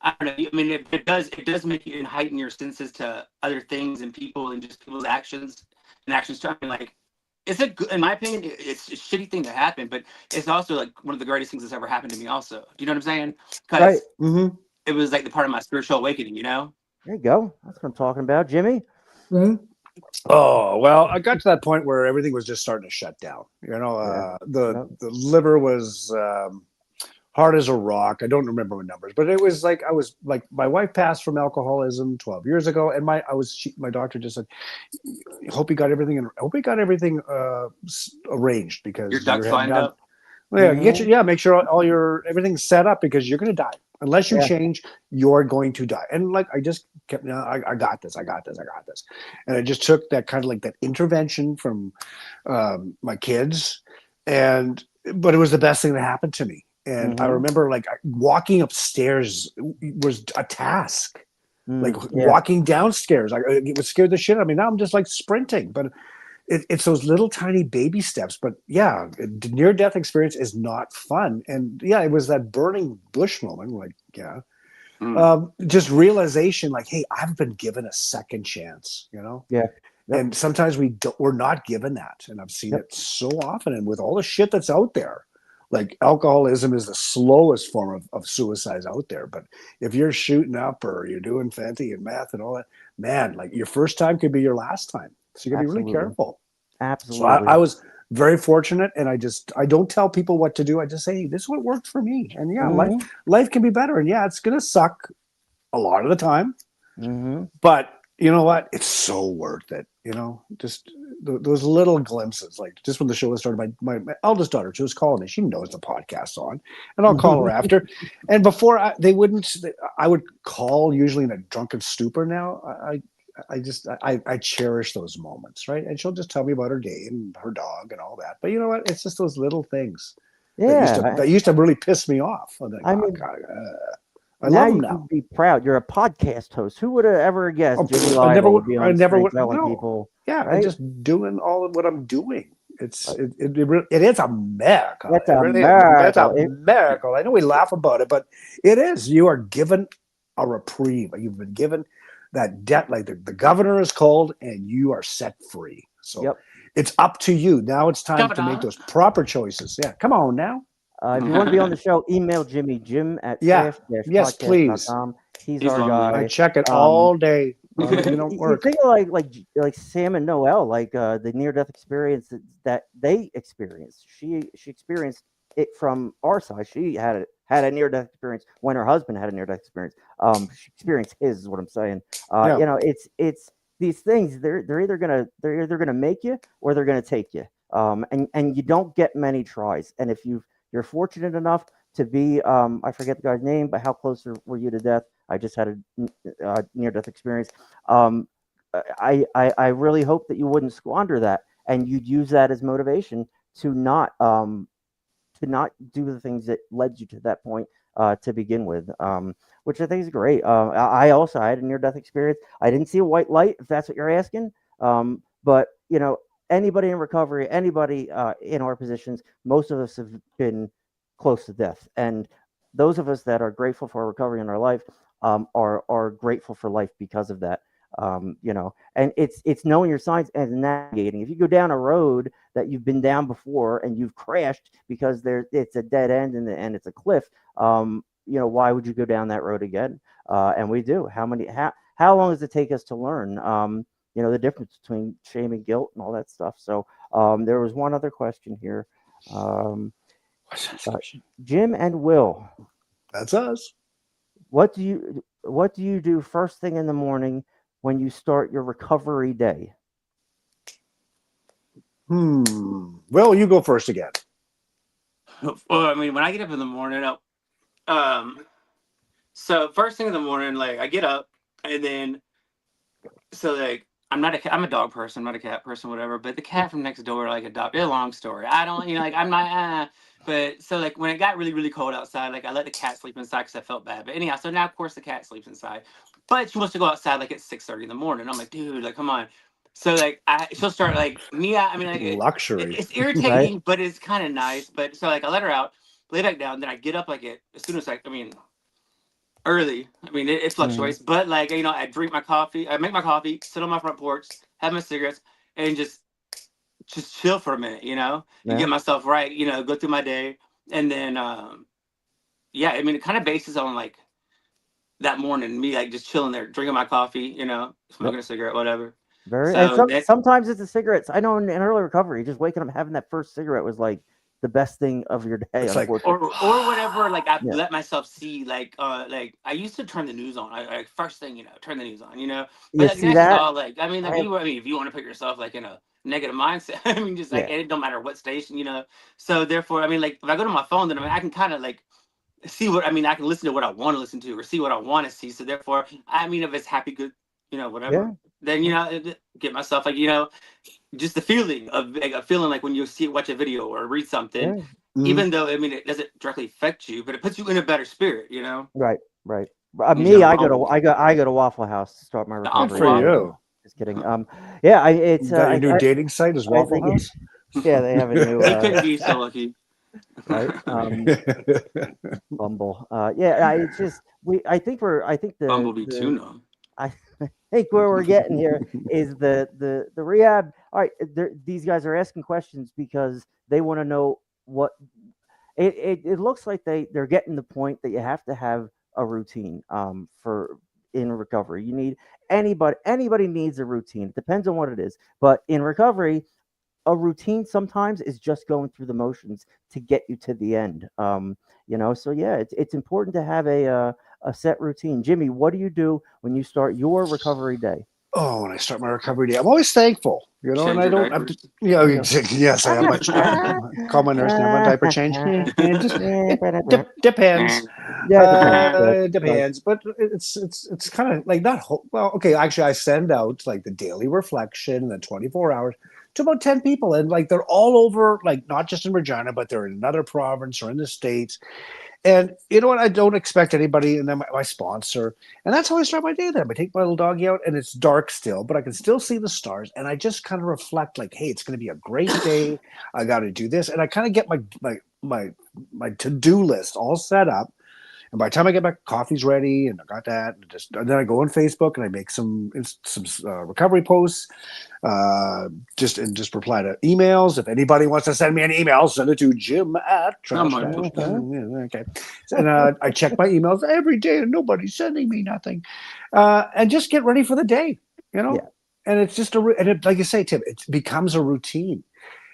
I don't know. I mean, it does make you heighten your senses to other things and people and just people's actions and actions. I mean, like it's a good, in my opinion, it's a shitty thing to happen, but it's also like one of the greatest things that's ever happened to me. Also, do you know what I'm saying? Right. Because it was like the part of my spiritual awakening. You know? There you go. That's what I'm talking about, Jimmy. Oh, well, I got to that point where everything was just starting to shut down. The liver was hard as a rock. I don't remember what numbers, but it was like my wife passed from alcoholism 12 years ago, and my doctor just said, "Hope you got everything, and hope you got everything arranged Your because you're ducks heading lined down." up. Well, make sure all your everything's set up because you're going to die. Unless you change, you're going to die. And like I just kept, I got this, I got this, I got this, and I just took that kind of like that intervention from my kids, but it was the best thing that happened to me. And I remember like walking upstairs was a task. Like walking downstairs, it would scare the shit out of me. Now I'm just like sprinting, but it's those little tiny baby steps. But yeah, near death experience is not fun. And yeah, it was that burning bush moment. Like, yeah, just realization like, hey, I've been given a second chance, Yeah. Yep. And sometimes we're not given that. And I've seen it so often. And with all the shit that's out there, like alcoholism is the slowest form of suicides out there. But if you're shooting up or you're doing Fenty and meth and all that, man, like your first time could be your last time. So you gotta be really careful. Absolutely. So I was very fortunate, and I don't tell people what to do. I just say, hey, this is what worked for me. And yeah, life can be better. And yeah, it's gonna suck a lot of the time. But you know what? It's so worth it. Just those little glimpses. Like just when the show was started, my eldest daughter, she was calling me. She knows the podcast's on, and I'll call her after. And before I would call usually in a drunken stupor. Now I cherish those moments, right? And she'll just tell me about her day and her dog and all that. But you know what? It's just those little things that used to really piss me off. I'm like, God, I love them you now. can be proud. You're a podcast host. Who would have ever guessed Jimmy I never Live would. would be I on never screen would. telling No. people? Yeah, right? I'm just doing all of what I'm doing. It is a miracle. It's It a really is. It's a miracle. miracle. I know we laugh about it, but it is. You are given a reprieve. You've been given that debt. Like the governor is called, and you are set free. So it's up to you. Now it's time to make those proper choices. Yeah, come on now. If you want to be on the show, email Jimmy, Yes, please. jim@trash-podcast.com. He's He's our lovely. guy. I check it all day. You don't You work. think of like Sam and Noelle, like the near-death experience that they experienced. She experienced it from our side. She had a near-death experience when her husband had a near-death experience. She experienced his, is what I'm saying. It's these things. They're either gonna make you or they're gonna take you. And you don't get many tries. And if you're fortunate enough to be, I forget the guy's name, but how close were you to death? I just had a near-death experience. I really hope that you wouldn't squander that and you'd use that as motivation to not do the things that led you to that point to begin with, which I think is great. I also had a near-death experience. I didn't see a white light, if that's what you're asking. But anybody in recovery, anybody in our positions, most of us have been close to death, and those of us that are grateful for our recovery in our life are grateful for life because of that. And it's knowing your signs and navigating. If you go down a road that you've been down before and you've crashed because it's a dead end and it's a cliff, why would you go down that road again? And we do. How long does it take us to learn? The difference between shame and guilt and all that stuff. So there was one other question here. What's that question? Jim and Will. That's us. What do you do first thing in the morning when you start your recovery day? Well, you go first again. Well, I mean, when I get up in the morning, so first thing in the morning, like I get up and then So like I'm a dog person, I'm not a cat person, whatever. But the cat from next door like adopted. It's a long story. I don't, like I'm not. But so like when it got really really cold outside, like I let the cat sleep inside because I felt bad. But anyhow, so now of course the cat sleeps inside, but she wants to go outside like at 6:30 in the morning. I'm like, dude, like come on. So like she'll start like me. I mean like Luxury. it's irritating, but it's kind of nice. But so like I let her out, lay back down, then I get up like as soon as I mean early. I mean, it fluctuates, but like I drink my coffee, I make my coffee, sit on my front porch, have my cigarettes, and just chill for a minute, and Yeah. get myself right, go through my day, and then yeah, I mean, it kind of bases on like that morning, me like just chilling there, drinking my coffee, smoking a cigarette, whatever. And So that sometimes it's the cigarettes. I know in early recovery, just waking up having that first cigarette was like the best thing of your day. It's like, Unfortunately, or whatever. Like I yeah, let myself see, like I used to turn the news on. I first thing, turn the news on. But you like see that's just that. all like I mean, like I, I mean, if you want to put yourself like in a negative mindset, I mean, just like yeah, and it don't matter what station. So therefore, I mean, like if I go to my phone, then I can kind of like see what I mean. I can listen to what I want to listen to or see what I want to see. So therefore, I mean, if it's happy, good, yeah, whatever, then get myself like just the feeling of like, a feeling like when you watch a video or read something, yeah. mhm. even though I mean it doesn't directly affect you, but it puts you in a better spirit. Right, right. In Me, I go general. to I go to Waffle House to start my Good recovery for day. Waffle. you. Just kidding. Yeah, it's Is that your new dating site is I Waffle think House? yeah, they have a new He couldn't be so lucky. right. Bumble. Yeah, it's just I think Bumblebee the tuna. I think where we're getting here is the rehab. All right, these guys are asking questions because they want to know what it looks like they're getting the point that you have to have a routine for in recovery. You need anybody needs a routine. It depends on what it is, but in recovery a routine sometimes is just going through the motions to get you to the end. So yeah, it's important to have a set routine. Jimmy, what do you do when you start your recovery day? Oh, when I start my recovery day, I'm always thankful, and Change I your don't have to, diapers. Yeah. yes, I have my, call my nurse and have my diaper change. It just depends. Yeah, it depends. Yeah, It right. depends, but it's kind of like not, well, okay, actually, I send out like the daily reflection, the 24 hours to about 10 people, and like they're all over, like not just in Regina, but they're in another province or in the States. And you know what? I don't expect anybody, and then my sponsor, and that's how I start my day. Then I take my little doggy out, and it's dark still, but I can still see the stars, and I just kind of reflect, like, "Hey, it's going to be a great day. I got to do this," and I kind of get my to do list all set up. And by the time I get back, coffee's ready, and I got that. And then I go on Facebook and I make some recovery posts. Just reply to emails. If anybody wants to send me an email, send it to Jim at Not trash my dash. push. Okay. And I check my emails every day, and nobody's sending me nothing. And just get ready for the day, you know. Yeah. And it's just like you say, Tim. It becomes a routine,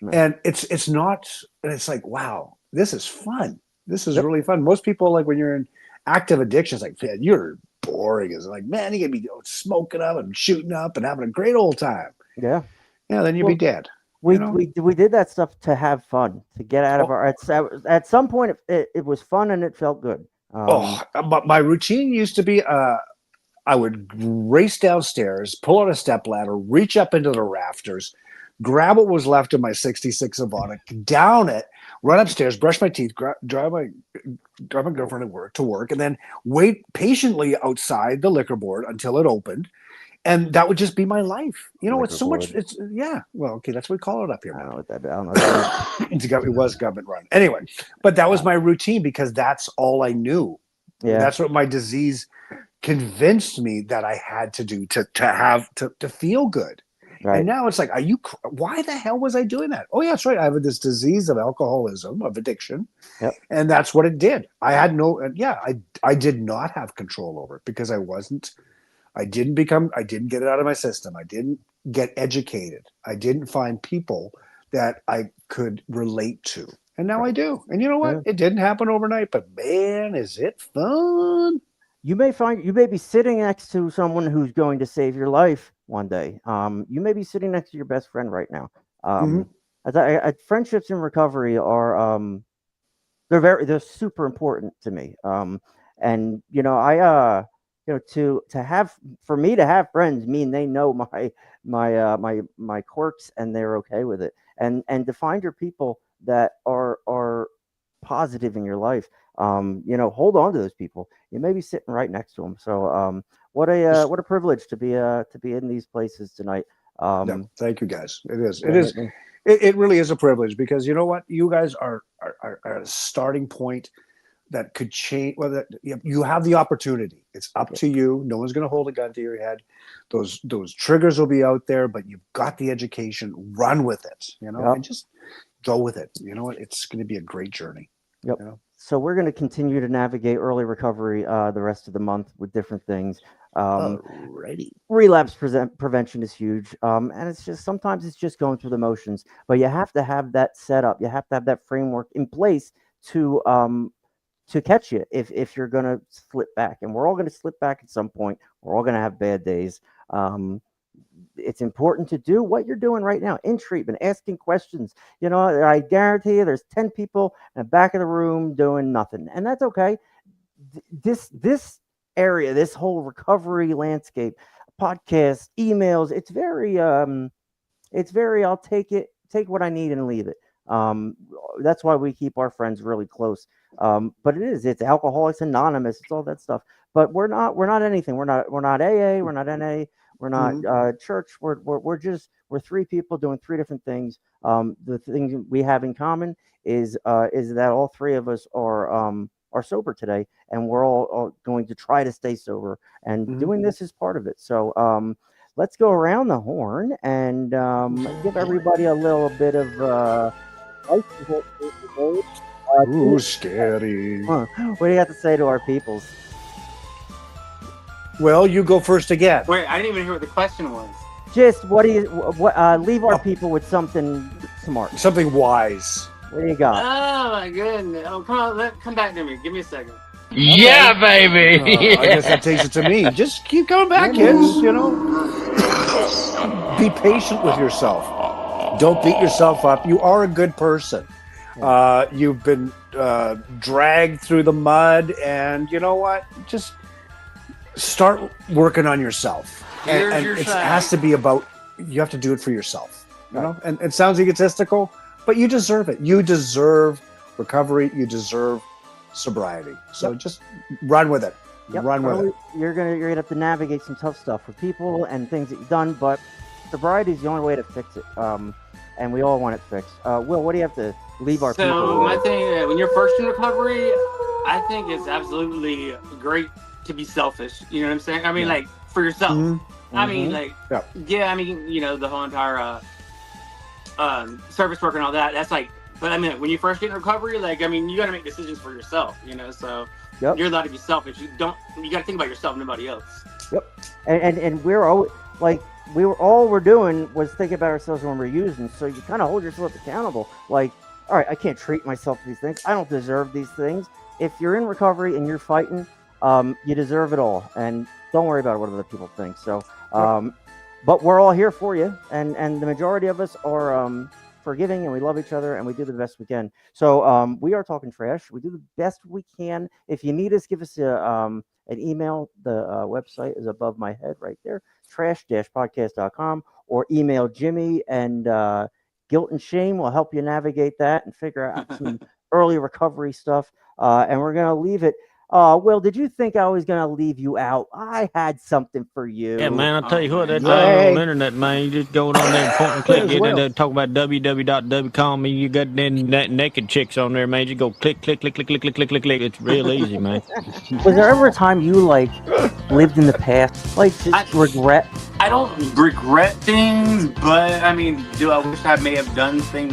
No. and it's not. And it's like, wow, this is fun. This is Yep. really fun. Most people, like when you're in active addiction, it's like, man, you're boring. It's like, man, you can be smoking up and shooting up and having a great old time. Yeah. Yeah, then you'd be Well, dead. You we know? we we did that stuff to have fun, to get out of Oh, our. At some point, it was fun and it felt good. but my routine used to be I would race downstairs, pull out a step ladder, reach up into the rafters, grab what was left of my 66 Avonic, down it, run upstairs, brush my teeth, drive my girlfriend to work, and then wait patiently outside the liquor board until it opened. And that would just be my life. It's Liquor so much. board. It's yeah. Well, okay, that's what we call it up here I don't now. know what that. I don't know what that is. It was government run anyway, but that was Uh, my routine because that's all I knew. yeah. That's what my disease convinced me that I had to do to feel good. And Right. now it's like, why the hell was I doing that? Oh yeah, that's right. I have this disease of alcoholism, of addiction, Yep. and that's what it did. I had I did not have control over it because I didn't get it out of my system. I didn't get educated. I didn't find people that I could relate to. And now I Right. do. And you know what? Yeah. It didn't happen overnight, but man, is it fun. You may be sitting next to someone who's going to save your life one day. You may be sitting next to your best friend right now. Hmm. Um, friendships in recovery are they're super important to me. And I to have for me to have friends mean they know my quirks and they're okay with it, and to find your people that are positive in your life. Hold on to those people. You may be sitting right next to them. So what a privilege to be in these places tonight. No, thank you guys. It is. It Yeah, is. It really is a privilege because you know what? You guys are a starting point that could change. Well, you have the opportunity. It's up to you. No one's going to hold a gun to your head. Those triggers will be out there, but you've got the education. Run with it, and just go with it. You know what? It's going to be a great journey. Yep. So we're going to continue to navigate early recovery the rest of the month with different things. Alrighty. Relapse prevention is huge, and it's just sometimes it's just going through the motions. But you have to have that set up. You have to have that framework in place to catch you if you're going to slip back. And we're all going to slip back at some point. We're all going to have bad days. It's important to do what you're doing right now in treatment, asking questions. I guarantee you there's 10 people in the back of the room doing nothing, and that's okay. This area, this whole recovery landscape, podcasts, emails, it's very I'll take what I need and leave it. That's why we keep our friends really close. But it's Alcoholics Anonymous, it's all that stuff. But we're not anything. We're not AA, we're not NA, we're not church. We're three people doing three different things. The thing we have in common is that all three of us are sober today, and we're all going to try to stay sober. And doing this is part of it. So let's go around the horn and give everybody a little bit of Ooh, scary. What do you have to say to our peoples? Well, you go first again. Wait, I didn't even hear what the question was. Just leave our people with something smart. Something wise. What do you got? Oh my goodness! Oh, come back to me. Give me a second. Yeah, baby. I guess that takes it to me. Just keep coming back, kids. Be patient with yourself. Don't beat yourself up. You are a good person. You've been dragged through the mud, and you know what? Just start working on yourself. And it has to be about, you have to do it for yourself. And it sounds egotistical, but you deserve it. You deserve recovery. You deserve sobriety. So just run with it. Run with it. You're gonna have to navigate some tough stuff for people and things that you've done, but sobriety is the only way to fix it. And we all want it fixed. Will, what do you have to leave our people? So my thing, when you're first in recovery, I think it's absolutely great to be selfish. You know what I'm saying? I mean, like for yourself. I mean, like, I mean, the whole entire service work and all that. That's like, but I mean, when you first get in recovery, like, I mean, you got to make decisions for yourself. So you're allowed to be selfish. You got to think about yourself, nobody else. And we're always like. All we're doing was thinking about ourselves when we're using, so you kind of hold yourself accountable. Like, all right, I can't treat myself to these things. I don't deserve these things. If you're in recovery and you're fighting, you deserve it all. And don't worry about what other people think. So, but we're all here for you. And the majority of us are forgiving, and we love each other, and we do the best we can. So we are Talking Trash. We do the best we can. If you need us, give us an email. The website is above my head right there. trash-podcast.com, or email Jimmy, and Guilt and Shame will help you navigate that and figure out some early recovery stuff. And we're going to leave it. Will, did you think I was going to leave you out? I had something for you. Yeah, man, I'll tell you what, that thing on the internet, man, you just go on there and point and click, get in there, talk about www.com, and you got then that naked chicks on there, man. You go click, click, click, click, click, click, click, click, click. It's real easy, man. Was there ever a time you, like, lived in the past? Like, regret? I don't regret things, but, I mean, do I wish I may have done things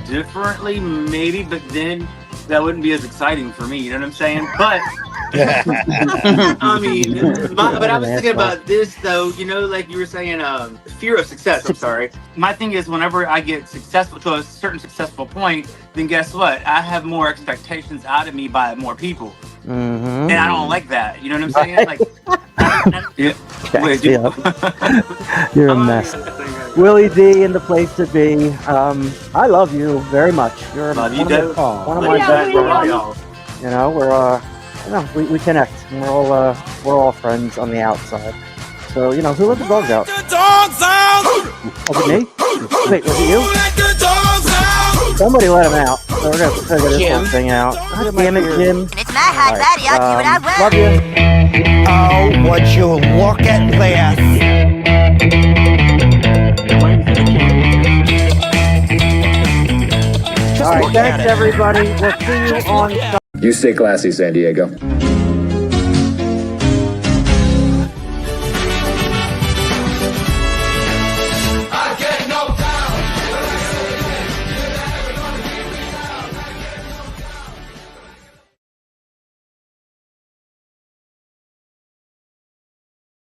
differently? Maybe, but then that wouldn't be as exciting for me, you know what I'm saying? But I mean, but I was thinking about this though, like you were saying, fear of success. I'm sorry. My thing is, whenever I get successful to a certain successful point, then guess what? I have more expectations out of me by more people, and I don't like that. You know what I'm saying? Like, you're a mess. Willie D in the place to be. I love you very much. You're one of my best. y'all. we connect. And we're all friends on the outside. So who let the dogs out? Was it me? Wait, was it you? Somebody let him out. So we're gonna figure this whole thing out. God damn it, Jim. It's my hot body. I'll do what I want. Love you. Oh, would you look at this? All right, thanks everybody. We'll see you on. You stay classy, San Diego.